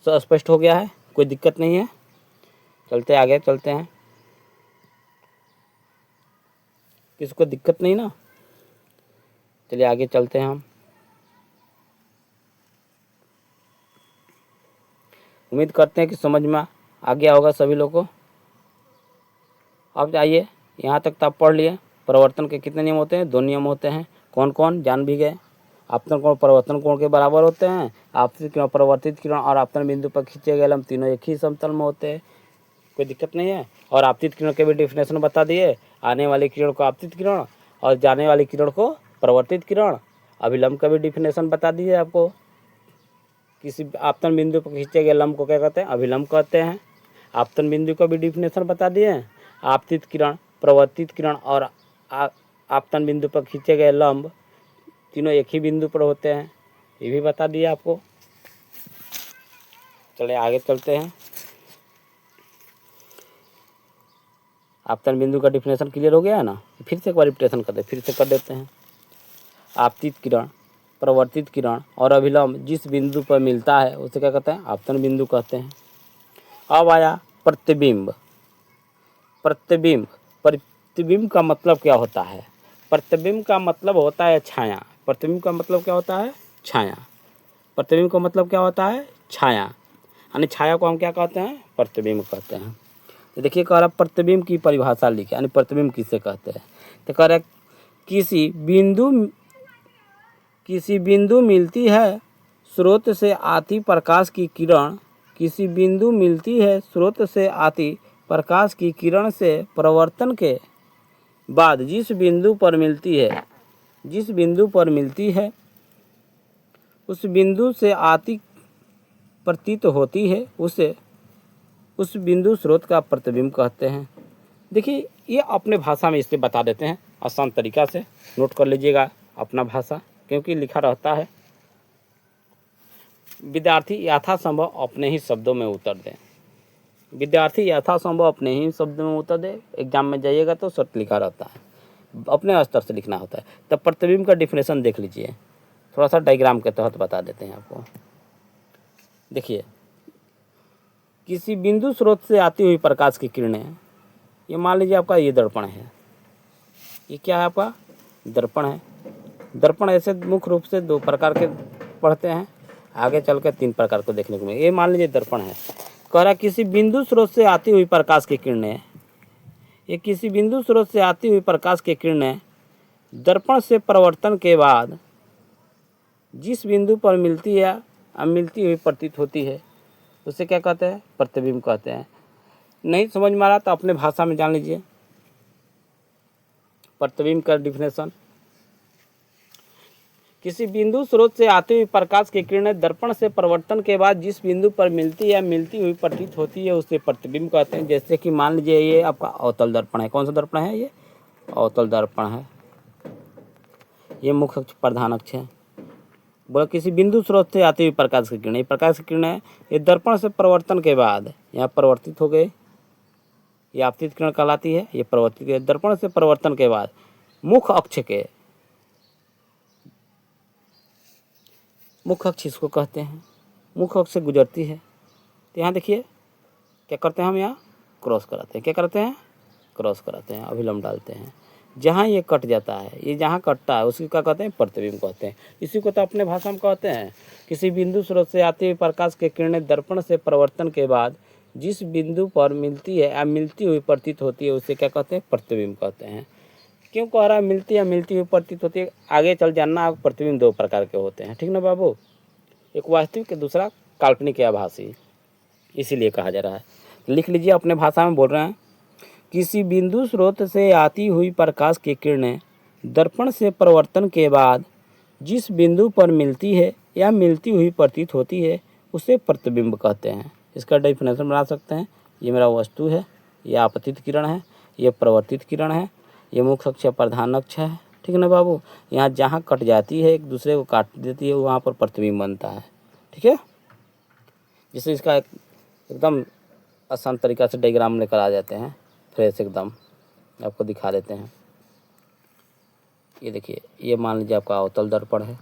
सब स्पष्ट हो गया है, कोई दिक्कत नहीं है। चलते आगे चलते हैं, किसको दिक्कत नहीं ना। चलिए आगे चलते हैं हम। उम्मीद करते हैं कि समझ में आ गया होगा सभी लोगों को। अब आइए, यहाँ तक तो आप पढ़ लिए। परिवर्तन के कितने नियम होते हैं, दो नियम होते हैं। कौन कौन, जान भी गए। आपतन कोण परिवर्तन कोण के बराबर होते हैं। आपतित किरण, परिवर्तित किरण और आपतन बिंदु पर खींचे गए लंब तीनों एक ही समतल में होते हैं। कोई दिक्कत नहीं है। और आपतित किरण के भी डिफिनेशन बता दिए, आने वाली किरण को आपतित किरण और जाने वाली किरण को परिवर्तित किरण। अभिलंब का भी डिफिनेशन बता दिए आपको, किसी आपतन बिंदु पर खींचे गए लंब को क्या कहते हैं, अभिलंब कहते हैं। आपतन बिंदु का भी डिफिनेशन बता दिए। आपतित किरण, परिवर्तित किरण और आपतन बिंदु पर खींचे गए लंब तीनों एक ही बिंदु पर होते हैं, ये भी बता दिया आपको। चलिए आगे चलते हैं। आपतन बिंदु का डिफिनेशन क्लियर हो गया है ना, फिर से एक बार रिपीटेशन कर देते हैं। आपतित किरण, परिवर्तित किरण और अभिलंब जिस बिंदु पर मिलता है उसे क्या कहते हैं, आपतन बिंदु कहते हैं। अब आया प्रतिबिंब। प्रतिबिंब का मतलब क्या होता है, प्रतिबिंब का मतलब होता है छाया। प्रतिबिंब का मतलब क्या होता है, छाया। प्रतिबिंब का मतलब क्या होता है, छाया। यानी छाया को हम क्या कहते हैं, प्रतिबिंब कहते हैं। तो देखिए कह रहा प्रतिबिंब की परिभाषा लिखे, यानी प्रतिबिंब किसे कहते हैं। तो कह रहा किसी बिंदु मिलती है स्रोत से आती प्रकाश की किरण, किसी बिंदु मिलती है स्रोत से आती प्रकाश की किरण से परिवर्तन के बाद जिस बिंदु पर मिलती है उस बिंदु से आती प्रतीत होती है, उसे उस बिंदु स्रोत का प्रतिबिंब कहते हैं। देखिए ये अपने भाषा में इससे बता देते हैं, आसान तरीका से नोट कर लीजिएगा अपना भाषा, क्योंकि लिखा रहता है। विद्यार्थी यथासंभव अपने ही शब्दों में उत्तर दें। विद्यार्थी यथासंभव अपने ही शब्दों में उत्तर दे। एग्जाम में जाइएगा तो शर्त लिखा रहता है, अपने स्तर से लिखना होता है। तब प्रतिबिंब का डिफिनेशन देख लीजिए, थोड़ा सा डायग्राम के तहत बता देते हैं आपको। देखिए, किसी बिंदु स्रोत से आती हुई प्रकाश की किरणें, ये मान लीजिए आपका ये दर्पण है, ये क्या है आपका दर्पण है। दर्पण ऐसे मुख्य रूप से दो प्रकार के पढ़ते हैं, आगे चल कर 3 प्रकार को देखने को मिले। ये मान लीजिए दर्पण है, कह रहा किसी बिंदु स्रोत से आती हुई प्रकाश की किरणें, ये किसी बिंदु स्रोत से आती हुई प्रकाश की किरणें दर्पण से परावर्तन के बाद जिस बिंदु पर मिलती है या मिलती हुई प्रतीत होती है उसे क्या कहते हैं, प्रतिबिंब कहते हैं। नहीं समझ में आ रहा तो अपने भाषा में जान लीजिए प्रतिबिंब का डिफिनेशन। किसी बिंदु स्रोत से आती हुई प्रकाश की किरणें दर्पण से परावर्तन के बाद जिस बिंदु पर मिलती या मिलती हुई प्रतीत होती है उसे प्रतिबिंब कहते हैं। जैसे कि मान लीजिए ये आपका अवतल दर्पण है। कौन सा दर्पण है, ये अवतल दर्पण है। ये मुख्य अक्ष प्रधान अक्ष है। बोला किसी बिंदु स्रोत से आती हुई प्रकाश की किरणें, प्रकाश की किरणें ये दर्पण से परिवर्तन के बाद यहाँ परिवर्तित हो गए, ये आपतित किरण कहलाती है। ये परिवर्तित है दर्पण से परिवर्तन के बाद मुख्य अक्ष के, मुख्य अक्ष इसको कहते हैं, मुख्य अक्ष से गुजरती है। तो यहाँ देखिए क्या करते हैं हम, यहाँ क्रॉस कराते हैं। क्या करते हैं, क्रॉस कराते हैं, अभिलंब डालते हैं। जहाँ ये कट जाता है, ये जहाँ कटता है उसकी क्या कहते हैं, प्रतिबिंब कहते हैं। इसी को तो अपने भाषा में कहते हैं किसी बिंदु स्रोत से आती हुई प्रकाश की किरणें दर्पण से परिवर्तन के बाद जिस बिंदु पर मिलती है या मिलती हुई प्रतीत होती है उसे क्या कहते हैं, प्रतिबिंब कहते हैं। क्यों कह रहा है मिलती या मिलती हुई प्रतीत होती है, आगे चल जानना। प्रतिबिंब 2 प्रकार के होते हैं, ठीक ना बाबू, एक वास्तविक दूसरा काल्पनिक या आभासी, इसीलिए कहा जा रहा है। लिख लीजिए, अपने भाषा में बोल रहे हैं। किसी बिंदु स्रोत से आती हुई प्रकाश की किरणें दर्पण से परिवर्तन के बाद जिस बिंदु पर मिलती है या मिलती हुई प्रतीत होती है उसे प्रतिबिंब कहते हैं। इसका डेफिनेशन बना सकते हैं। ये मेरा वस्तु है, ये आपतित किरण है, ये प्रवर्तित किरण है, ये मुख्य अक्ष प्रधान अक्ष है, ठीक है ना बाबू। यहाँ जहाँ कट जाती है, एक दूसरे को काट देती है, वहाँ पर प्रतिबिंब बनता है, ठीक है। जिससे इसका एकदम आसान तरीका से डायग्राम लेकर आ जाते हैं, फ्रेश एकदम आपको दिखा देते हैं। ये देखिए, ये मान लीजिए आपका अवतल दर्पण है,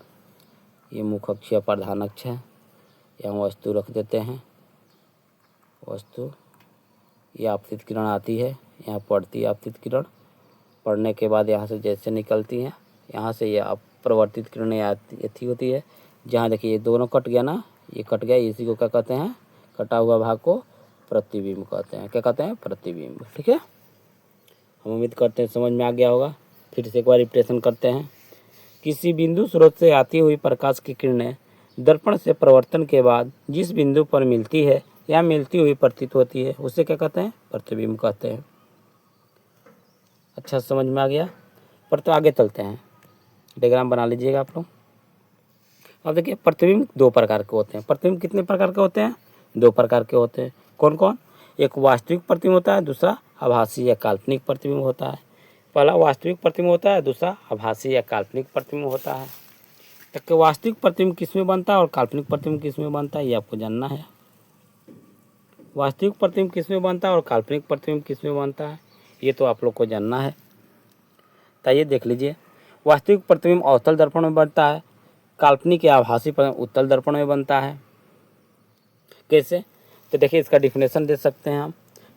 ये मुख्य अक्ष प्रधान अक्ष है। यहाँ वस्तु रख देते हैं, वस्तु, ये आपतित किरण आती है, यहाँ पड़ती है आपतित किरण, पड़ने के बाद यहाँ से जैसे निकलती हैं, यहाँ से ये अपरिवर्तित किरणें आती होती है। जहाँ देखिए ये दोनों कट गया ना, ये कट गया, इसी को क्या कहते हैं, कटा हुआ भाग को प्रतिबिंब कहते हैं। क्या कहते हैं, प्रतिबिंब, ठीक है। हम उम्मीद करते हैं समझ में आ गया होगा। फिर से एक बार रिपीटेशन करते हैं। किसी बिंदु स्रोत से आती हुई प्रकाश की किरणें दर्पण से परिवर्तन के बाद जिस बिंदु पर मिलती है या मिलती हुई प्रतीत होती है उसे क्या कहते हैं, प्रतिबिंब कहते हैं। अच्छा समझ में आ गया। पर तो आगे चलते हैं, डायग्राम बना लीजिएगा आप लोग। अब देखिए, प्रतिबिंब 2 प्रकार के होते हैं। प्रतिबिंब कितने प्रकार के होते हैं, 2 प्रकार के होते हैं। कौन कौन, एक वास्तविक प्रतिबिंब होता है, दूसरा आभासी या काल्पनिक प्रतिबिंब होता है। पहला वास्तविक प्रतिबिंब होता है, दूसरा आभासी या काल्पनिक प्रतिबिंब होता है। तो वास्तविक प्रतिबिंब किस में बनता है और काल्पनिक प्रतिबिंब किस में बनता है, ये आपको जानना है। वास्तविक प्रतिबिंब किस में बनता है और काल्पनिक प्रतिबिंब किस में बनता है, ये तो आप लोग को जानना है। तो ये देख लीजिए, वास्तविक प्रतिबिंब अवतल दर्पण में बनता है, काल्पनिक या आभासी प्रतिबिंब उत्तल दर्पण में बनता है। कैसे, तो देखिए इसका डिफिनेशन दे सकते हैं हम।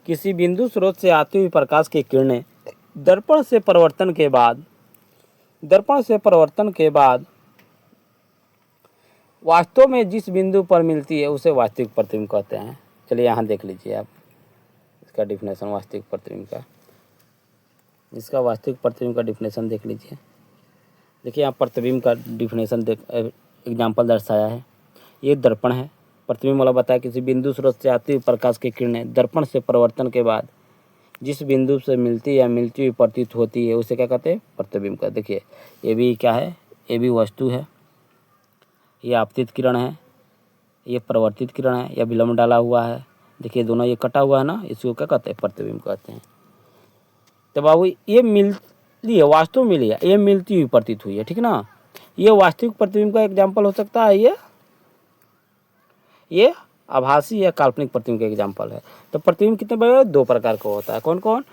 किसी बिंदु स्रोत से आती हुई प्रकाश की किरणें दर्पण से परिवर्तन के बाद वास्तव में जिस बिंदु पर मिलती है उसे वास्तविक प्रतिबिंब कहते हैं। चलिए यहाँ देख लीजिए आप इसका डिफिनेशन वास्तविक प्रतिबिंब का। इसका वास्तविक प्रतिबिंब का डिफिनेशन देख लीजिए। देखिए यहाँ प्रतिबिंब का डिफिनेशन एग्जाम्पल दर्शाया है। ये दर्पण है, प्रतिबिंब वाला बताया किसी बिंदु स्रोत से आती हुई प्रकाश की किरणें दर्पण से परिवर्तन के बाद जिस बिंदु से मिलती या मिलती हुई प्रतीत होती है उसे क्या कहते हैं, प्रतिबिंब का। देखिए ये भी क्या है, ये भी वस्तु है, ये आपतित किरण है, ये परिवर्तित किरण है, यह विलंब डाला हुआ है। देखिए दोनों ये कटा हुआ है ना, इसको क्या कहते हैं, प्रतिबिंब कहते हैं। तो बाबू ये मिलती है, वास्तव में मिली है, ये मिलती हुई प्रतीत हुई है, ठीक ना। ये वास्तविक प्रतिबिंब का एग्जाम्पल हो सकता है, ये ये आभासी या काल्पनिक प्रतिबिंब का एग्जाम्पल है। तो प्रतिबिंब कितने प्रकार, 2 प्रकार का होता है। कौन कौन?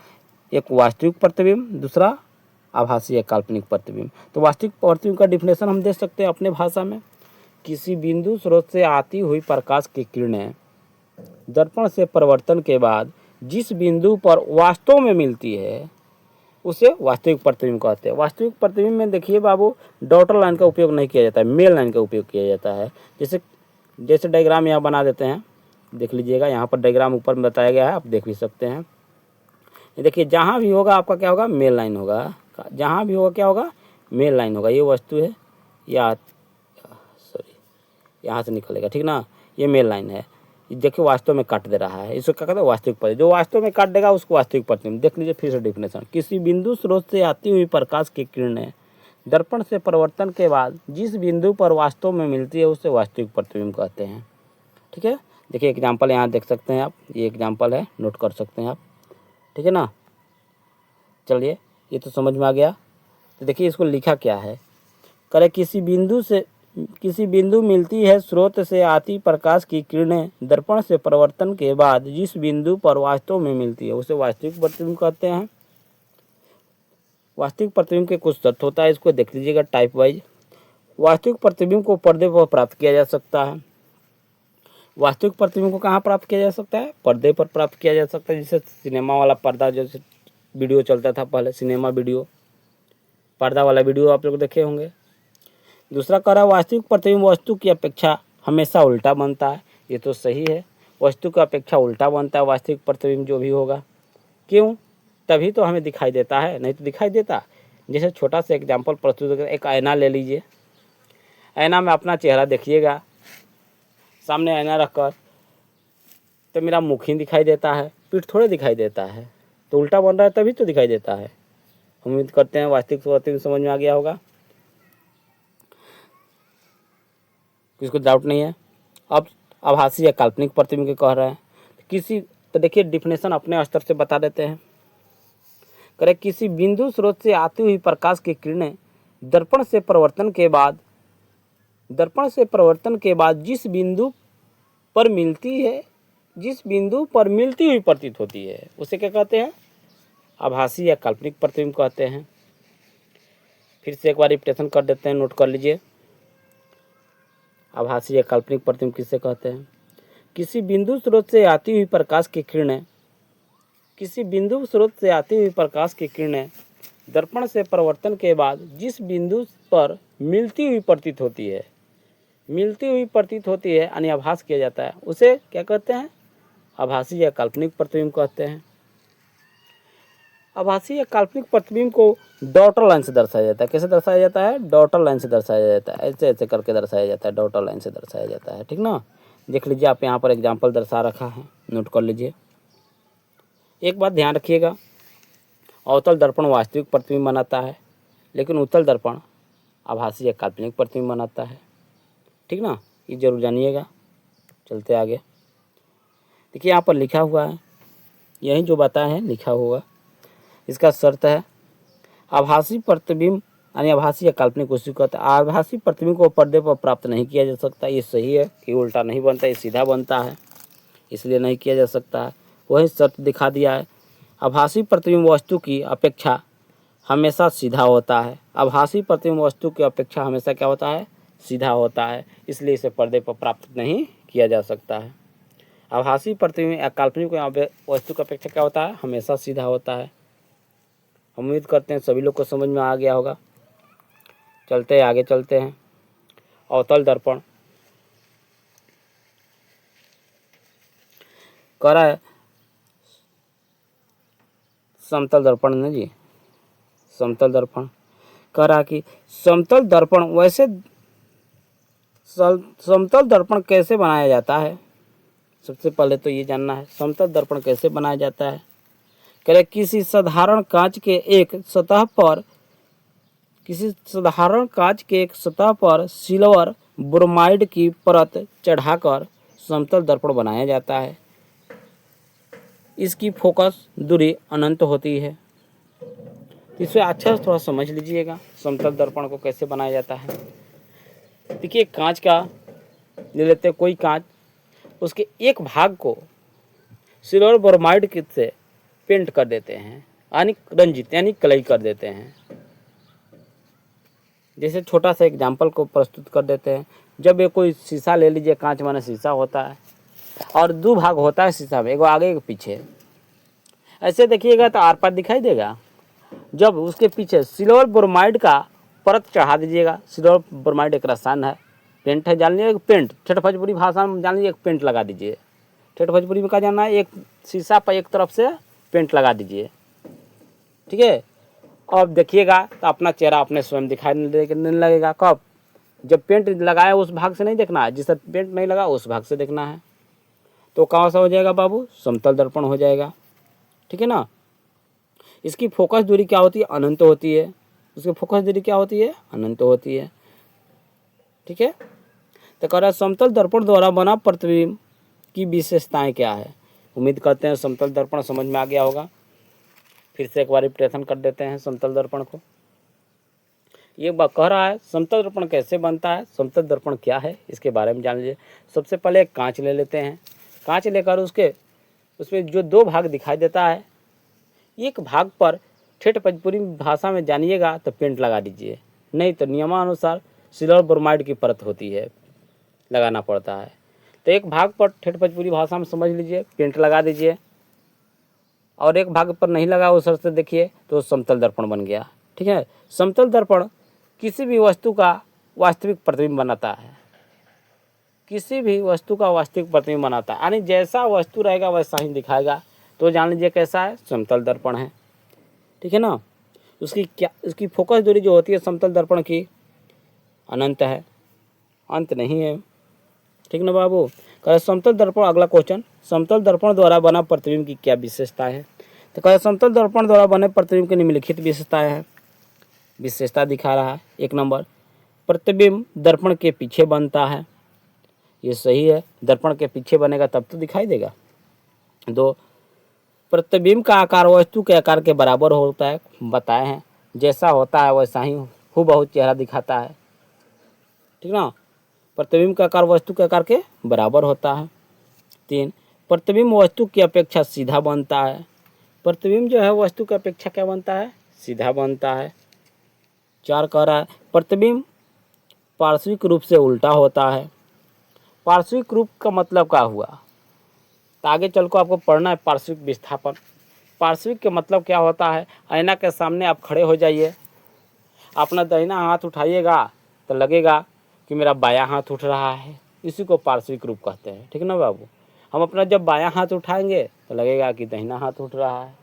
एक वास्तविक प्रतिबिंब, दूसरा आभासी या काल्पनिक प्रतिबिंब। तो वास्तविक प्रतिबिंब का डिफिनेशन हम दे सकते हैं अपने भाषा में, किसी बिंदु स्रोत से आती हुई प्रकाश की किरणें दर्पण से परिवर्तन के बाद जिस बिंदु पर वास्तव में मिलती है उसे वास्तविक प्रतिबिंब कहते हैं। वास्तविक प्रतिबिंब में देखिए बाबू, डॉटर लाइन का उपयोग नहीं किया जाता है, मेल लाइन का उपयोग किया जाता है। जैसे डायग्राम यहाँ बना देते हैं, देख लीजिएगा, यहाँ पर डायग्राम ऊपर में बताया गया है, आप देख भी सकते हैं। ये देखिए, जहाँ भी होगा आपका क्या होगा, मेल लाइन होगा। जहाँ भी होगा क्या होगा, मेल लाइन होगा। ये वस्तु है, या सॉरी यहाँ से निकलेगा, ठीक ना, ये मेल लाइन है। देखिए वास्तव में काट दे रहा है, इसको क्या कहते हैं, वास्तविक प्रतिबिंब। जो वास्तव में काट देगा उसको वास्तविक प्रतिबिंब। देख लीजिए फिर से डिफिनेशन, किसी बिंदु स्रोत से आती हुई प्रकाश की किरणें दर्पण से परिवर्तन के बाद जिस बिंदु पर वास्तव में मिलती है उसे वास्तविक प्रतिबिंब कहते हैं। ठीक है, देखिए एग्जाम्पल यहाँ देख सकते हैं आप, ये एग्जाम्पल है, नोट कर सकते हैं आप, ठीक है ना। चलिए, ये तो समझ में आ गया। तो देखिए इसको लिखा क्या है, करे किसी बिंदु मिलती है स्रोत से आती प्रकाश की किरणें दर्पण से परिवर्तन के बाद जिस बिंदु पर वास्तव में मिलती है उसे वास्तविक प्रतिबिंब कहते हैं। वास्तविक प्रतिबिंब के कुछ शर्त होता है, इसको देख लीजिएगा टाइप वाइज। वास्तविक प्रतिबिंब को पर्दे पर प्राप्त किया जा सकता है। वास्तविक प्रतिबिंब को कहाँ प्राप्त किया जा सकता है, पर्दे पर प्राप्त किया जा सकता है। जैसे सिनेमा वाला पर्दा, जैसे वीडियो चलता था पहले, सिनेमा वीडियो, पर्दा वाला वीडियो आप लोग देखे होंगे। दूसरा कह रहा है वास्तविक प्रतिबिंब वस्तु की अपेक्षा हमेशा उल्टा बनता है। ये तो सही है, वस्तु की अपेक्षा उल्टा बनता है वास्तविक प्रतिबिंब जो भी होगा। क्यों? तभी तो हमें दिखाई देता है, नहीं तो दिखाई देता। जैसे छोटा सा एग्जाम्पल प्रस्तुत कर, एक आईना ले लीजिए, आईना में अपना चेहरा देखिएगा, सामने आईना रखकर, तो मेरा मुख ही दिखाई देता है, पीठ थोड़े दिखाई देता है। तो उल्टा बन रहा है तभी तो दिखाई देता है। हम उम्मीद करते हैं वास्तविक प्रतिबिंब समझ में आ गया होगा, किसको डाउट नहीं है। अब आभासी या काल्पनिक प्रतिबिंब के कह रहे हैं तो देखिए डिफिनेशन अपने स्तर से बता देते हैं। करे किसी बिंदु स्रोत से आती हुई प्रकाश की किरणें दर्पण से परिवर्तन के बाद जिस बिंदु पर मिलती हुई प्रतीत होती है उसे क्या कहते हैं, आभासी या काल्पनिक प्रतिबिंब कहते हैं। फिर से एक बार रिपीटेशन कर देते हैं, नोट कर लीजिए। आभासी या काल्पनिक प्रतिबिंब किससे कहते हैं, किसी बिंदु स्रोत से आती हुई प्रकाश की किरणें दर्पण से परिवर्तन के बाद जिस बिंदु पर मिलती हुई प्रतीत होती है यानी आभास किया जाता है, उसे क्या कहते हैं, आभासी या काल्पनिक प्रतिबिंब कहते हैं। आभासी या काल्पनिक प्रतिबिंब को डॉटर लाइन से दर्शाया जाता है। कैसे दर्शाया जाता है, डॉटर लाइन से दर्शाया जाता है, ऐसे ऐसे करके दर्शाया जाता है, डॉटर लाइन से दर्शाया जाता है, ठीक ना। देख लीजिए आप यहाँ पर एग्जाम्पल दर्शा रखा है, नोट कर लीजिए। एक बात ध्यान रखिएगा, अवतल दर्पण वास्तविक प्रतिबिंब बनाता है, लेकिन उत्तल दर्पण आभासी या काल्पनिक प्रतिबिंब बनाता है, ठीक ना, ये जरूर जानिएगा। चलते आगे, देखिए यहाँ पर लिखा हुआ है, यही जो बताया है लिखा हुआ, इसका शर्त है आभासी प्रतिबिंब यानी आभासी या काल्पनिक उसी को कहते हैं। आभासी प्रतिबिंब को पर्दे पर प्राप्त नहीं किया जा सकता, ये सही है कि उल्टा नहीं बनता, ये सीधा बनता है, इसलिए नहीं किया जा सकता है। वही शर्त दिखा दिया है, आभासी प्रतिबिंब वस्तु की अपेक्षा हमेशा सीधा होता है। आभासी प्रतिबिंब वस्तु की अपेक्षा हमेशा क्या होता है, सीधा होता है, इसलिए इसे पर्दे पर प्राप्त नहीं किया जा सकता है। आभासी प्रतिबिंब या काल्पनिक वस्तु की अपेक्षा क्या होता है, हमेशा सीधा होता है। हम उम्मीद करते हैं सभी लोग को समझ में आ गया होगा। चलते आगे चलते हैं, अवतल दर्पण कह रहा है, समतल दर्पण नहीं जी, समतल दर्पण कह रहा है कि समतल दर्पण कैसे बनाया जाता है। सबसे पहले तो ये जानना है समतल दर्पण कैसे बनाया जाता है। कह रहे किसी साधारण कांच के एक सतह पर सिल्वर ब्रोमाइड की परत चढ़ाकर समतल दर्पण बनाया जाता है। इसकी फोकस दूरी अनंत होती है। इसे अच्छा से थोड़ा समझ लीजिएगा, समतल दर्पण को कैसे बनाया जाता है। देखिए कांच का ले लेते हैं, कोई कांच उसके एक भाग को सिल्वर ब्रोमाइड से पेंट कर देते हैं, यानी रंजित यानी कलई कर देते हैं। जैसे छोटा सा एग्जाम्पल को प्रस्तुत कर देते हैं। जब ये कोई शीशा ले लीजिए, कांच वाला शीशा होता है और दो भाग होता है शीशा में, एक आगे एक पीछे। ऐसे देखिएगा तो आर पार दिखाई देगा। जब उसके पीछे सिल्वर ब्रोमाइड का परत चढ़ा दीजिएगा। सिल्वर ब्रोमाइड एक रसायन है, पेंट है, जान लीजिए एक पेंट, ठेठ भोजपुरी भाषा में जान लीजिए एक पेंट लगा दीजिए। ठेठ भोजपुरी में क्या जानना है, एक शीशा पर एक तरफ से पेंट लगा दीजिए, ठीक है। अब देखिएगा तो अपना चेहरा अपने स्वयं दिखाई नहीं लगेगा। कब? जब पेंट लगाया उस भाग से नहीं देखना है, जिस पेंट नहीं लगा उस भाग से देखना है। तो कहाँ सा हो जाएगा बाबू? समतल दर्पण हो जाएगा, ठीक है ना। इसकी फोकस दूरी क्या होती है? अनंत होती है। उसकी फोकस दूरी क्या होती है? अनंत होती है, ठीक है। तो कह रहा है समतल दर्पण द्वारा बना प्रतिबिंब की विशेषताएं क्या है। उम्मीद करते हैं समतल दर्पण समझ में आ गया होगा। फिर से एक बार रिपीटेशन कर देते हैं समतल दर्पण को। ये कह रहा है समतल दर्पण कैसे बनता है, समतल दर्पण क्या है, इसके बारे में जान लीजिए। सबसे पहले एक कांच ले लेते हैं। कांच लेकर उसमें जो दो भाग दिखाई देता है, एक भाग पर ठेठ भोजपुरी भाषा में जानिएगा तो पेंट लगा दीजिए, नहीं तो नियमानुसार सिल्वर ब्रोमाइड की परत होती है, लगाना पड़ता है। तो एक भाग पर ठेठ भोजपुरी भाषा में समझ लीजिए पेंट लगा दीजिए, और एक भाग पर नहीं लगा उस से देखिए तो समतल दर्पण बन गया, ठीक है। समतल दर्पण किसी भी वस्तु का वास्तविक प्रतिबिंब बनाता है। किसी भी वस्तु का वास्तविक प्रतिबिंब बनाता है, यानी जैसा वस्तु रहेगा वैसा ही दिखाएगा। तो जान लीजिए कैसा है, समतल दर्पण है, ठीक है ना। उसकी फोकस दूरी जो होती है समतल दर्पण की अनंत है, अंत नहीं है, ठीक ना बाबू। कहे समतल दर्पण, अगला क्वेश्चन, समतल दर्पण द्वारा बना प्रतिबिंब की क्या विशेषता है। तो कहे समतल दर्पण द्वारा बने प्रतिबिंब की निम्नलिखित विशेषताएं हैं। विशेषता दिखा रहा है। 1 नंबर, प्रतिबिंब दर्पण के पीछे बनता है, ये सही है, दर्पण के पीछे बनेगा तब तो दिखाई देगा। 2, प्रतिबिंब का आकार वस्तु के आकार के बराबर होता है, बताए हैं, जैसा होता है वैसा ही हूबहू चेहरा दिखाता है, ठीक ना। प्रतिबिंब का आकार वस्तु के आकार के बराबर होता है। 3, प्रतिबिंब वस्तु की अपेक्षा सीधा बनता है। प्रतिबिंब जो है वस्तु की अपेक्षा क्या बनता है? सीधा बनता है। 4 कह रहा है प्रतिबिंब पार्श्विक रूप से उल्टा होता है। पार्श्विक रूप का मतलब क्या हुआ, तो आगे चल को आपको पढ़ना है पार्श्विक विस्थापन। पार्श्विक के मतलब क्या होता है, आईना के सामने आप खड़े हो जाइए, अपना दाहिना हाथ उठाइएगा तो लगेगा कि मेरा बायां हाथ उठ रहा है, इसी को पार्श्विक रूप कहते हैं, ठीक ना बाबू। हम अपना जब बायां हाथ उठाएंगे तो लगेगा कि दाहिना हाथ उठ रहा है,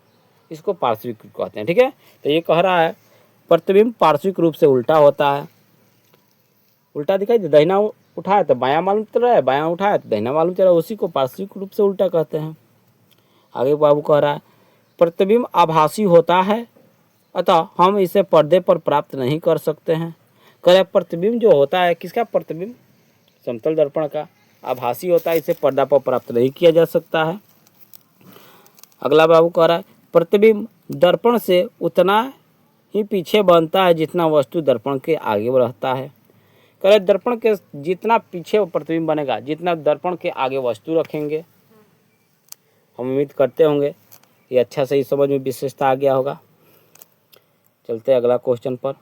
इसको पार्श्विक रूप कहते हैं, ठीक है। तो ये कह रहा है प्रतिबिंब पार्श्विक रूप से उल्टा होता है। उल्टा दिखाई दे, दाहिना उठाया तो बायां मालूम चल रहा है, बायां उठाया तो दाहिना मालूम चल रहा है, उसी को पार्श्विक रूप से उल्टा कहते हैं। आगे बाबू कह रहा है प्रतिबिंब आभासी होता है, अतः हम इसे पर्दे पर प्राप्त नहीं कर सकते हैं। कह प्रतिबिंब जो होता है, किसका प्रतिबिंब? समतल दर्पण का, आभासी होता है, इसे पर्दा पर प्राप्त नहीं किया जा सकता है। अगला बाबू कह रहा है प्रतिबिंब दर्पण से उतना ही पीछे बनता है जितना वस्तु दर्पण के आगे रहता है। कह रहे दर्पण के जितना पीछे प्रतिबिंब बनेगा, जितना दर्पण के आगे वस्तु रखेंगे। हम उम्मीद करते होंगे ये अच्छा सही समझ में विशेषता आ गया होगा। चलते अगला क्वेश्चन पर।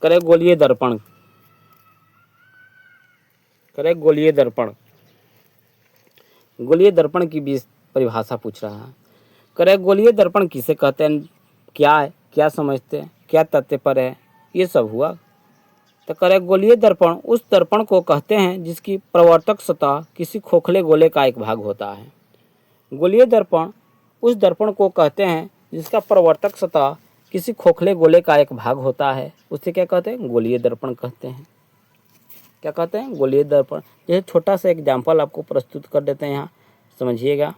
करे गोलीय दर्पण, करे गोलीय दर्पण, गोलीय दर्पण की भी परिभाषा पूछ रहा है। करे गोलीय दर्पण किसे कहते हैं, क्या है, क्या समझते हैं, क्या तात्पर्य है, ये सब हुआ। तो करे गोलीय दर्पण उस दर्पण को कहते हैं जिसकी प्रवर्तक सतह किसी खोखले गोले का एक भाग होता है। गोलीय दर्पण उस दर्पण को कहते हैं जिसका प्रवर्तक सतह किसी खोखले गोले का एक भाग होता है, उसे क्या कहते हैं? गोलीय दर्पण कहते हैं। क्या कहते हैं? गोलीय दर्पण। जैसे छोटा सा एग्जाम्पल आपको प्रस्तुत कर देते हैं, यहाँ समझिएगा।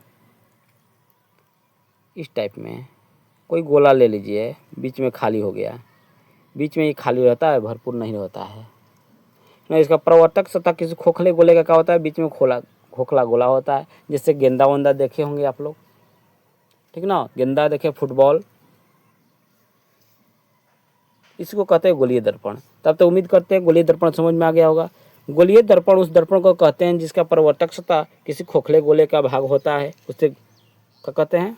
इस टाइप में कोई गोला ले लीजिए, बीच में खाली हो गया, बीच में ये खाली रहता है, भरपूर नहीं होता है ना। इसका प्रवर्तक सतह किसी खोखले गोले का क्या होता है? बीच में खोखला गोला होता है। जैसे गेंदा वेंदा देखे होंगे आप लोग, ठीक ना, गेंदा देखे, फुटबॉल, इसको कहते हैं गोलीय दर्पण। तब तो उम्मीद करते हैं गोलीय दर्पण समझ में आ गया होगा। गोलीय दर्पण उस दर्पण को कहते हैं जिसका परावर्तक सतह किसी खोखले गोले का भाग होता है, उसे क्या कहते हैं?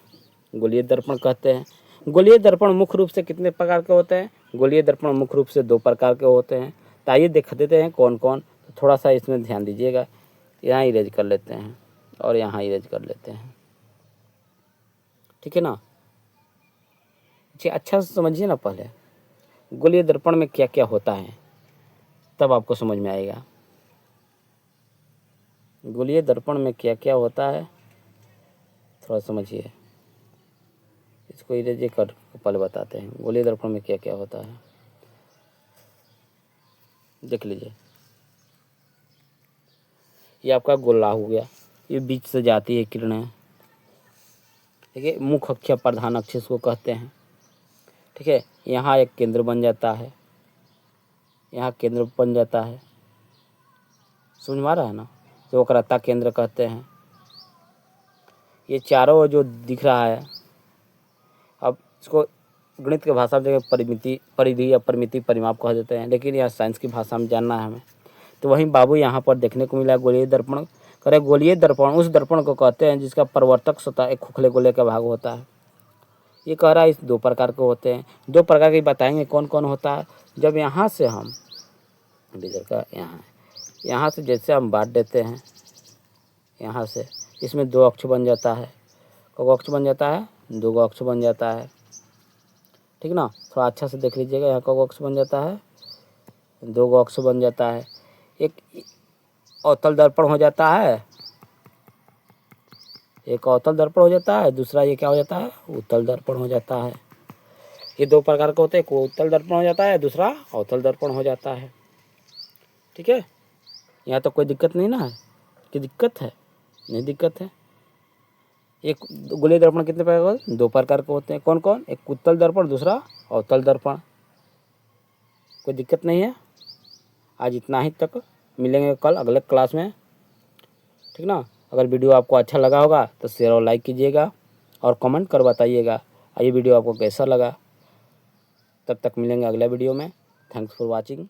गोलीय दर्पण कहते हैं। गोलीय दर्पण मुख्य रूप से कितने प्रकार के होते हैं? गोलीय दर्पण मुख्य रूप से 2 प्रकार के होते हैं। तो आइए देख देते हैं कौन कौन। तो थोड़ा सा इसमें ध्यान दीजिएगा। यहाँ इरेज कर लेते हैं और यहाँ इरेज कर लेते हैं, ठीक है ना। जी अच्छा से समझिए ना, पहले गोलीय दर्पण में क्या क्या होता है, तब आपको समझ में आएगा। गोलीय दर्पण में क्या क्या होता है थोड़ा समझिए। इसको इरेज कर पहले बताते हैं गोलीय दर्पण में क्या क्या होता है। देख लीजिए, ये आपका गोला हो गया, ये बीच से जाती है किरणें, ठीक है। मुख्य अक्ष प्रधान अक्ष इसको कहते हैं, ठीक है। यहाँ एक केंद्र बन जाता है, यहाँ केंद्र बन जाता है, समझ में आ रहा है ना। तो वक्रता केंद्र कहते हैं। ये चारों जो दिख रहा है, अब इसको गणित के भाषा में जगह परिमिति परिधि या परिमिति परिमाप कह देते हैं, लेकिन यह साइंस की भाषा में जानना है हमें। तो वहीं बाबू यहाँ पर देखने को मिला गोलीय दर्पण। करे गोलीय दर्पण उस दर्पण को कहते हैं जिसका परावर्तक सतह एक खोखले गोले का भाग होता है। ये कह रहा है इस 2 प्रकार के होते हैं। 2 प्रकार के बताएंगे कौन कौन होता है। जब यहाँ से हम इधर का यहाँ से जैसे हम बांट देते हैं, यहाँ से इसमें 2 अक्ष बन जाता है। कौ अक्ष बन जाता है? 2 अक्ष बन जाता है, ठीक ना। थोड़ा अच्छा से देख लीजिएगा, यहाँ कौ अक्ष बन जाता है? 2 अक्ष बन जाता है। एक अवतल दर्पण हो जाता है, एक अवतल दर्पण हो जाता है, दूसरा ये क्या हो जाता है? उत्तल दर्पण हो जाता है। ये 2 प्रकार के होते हैं, एक उत्तल दर्पण हो जाता है, दूसरा अवतल दर्पण हो जाता है, ठीक है। यहाँ तो कोई दिक्कत नहीं ना है कि दिक्कत है? नहीं दिक्कत है। एक गोलीय दर्पण कितने प्रकार के? 2 प्रकार के होते हैं। कौन कौन? एक उत्तल दर्पण, दूसरा अवतल दर्पण। कोई दिक्कत नहीं है। आज इतना ही तक, मिलेंगे कल अगले क्लास में, ठीक ना। अगर वीडियो आपको अच्छा लगा होगा तो शेयर और लाइक कीजिएगा और कमेंट कर बताइएगा ये वीडियो आपको कैसा लगा। तब तक मिलेंगे अगले वीडियो में। Thanks for watching.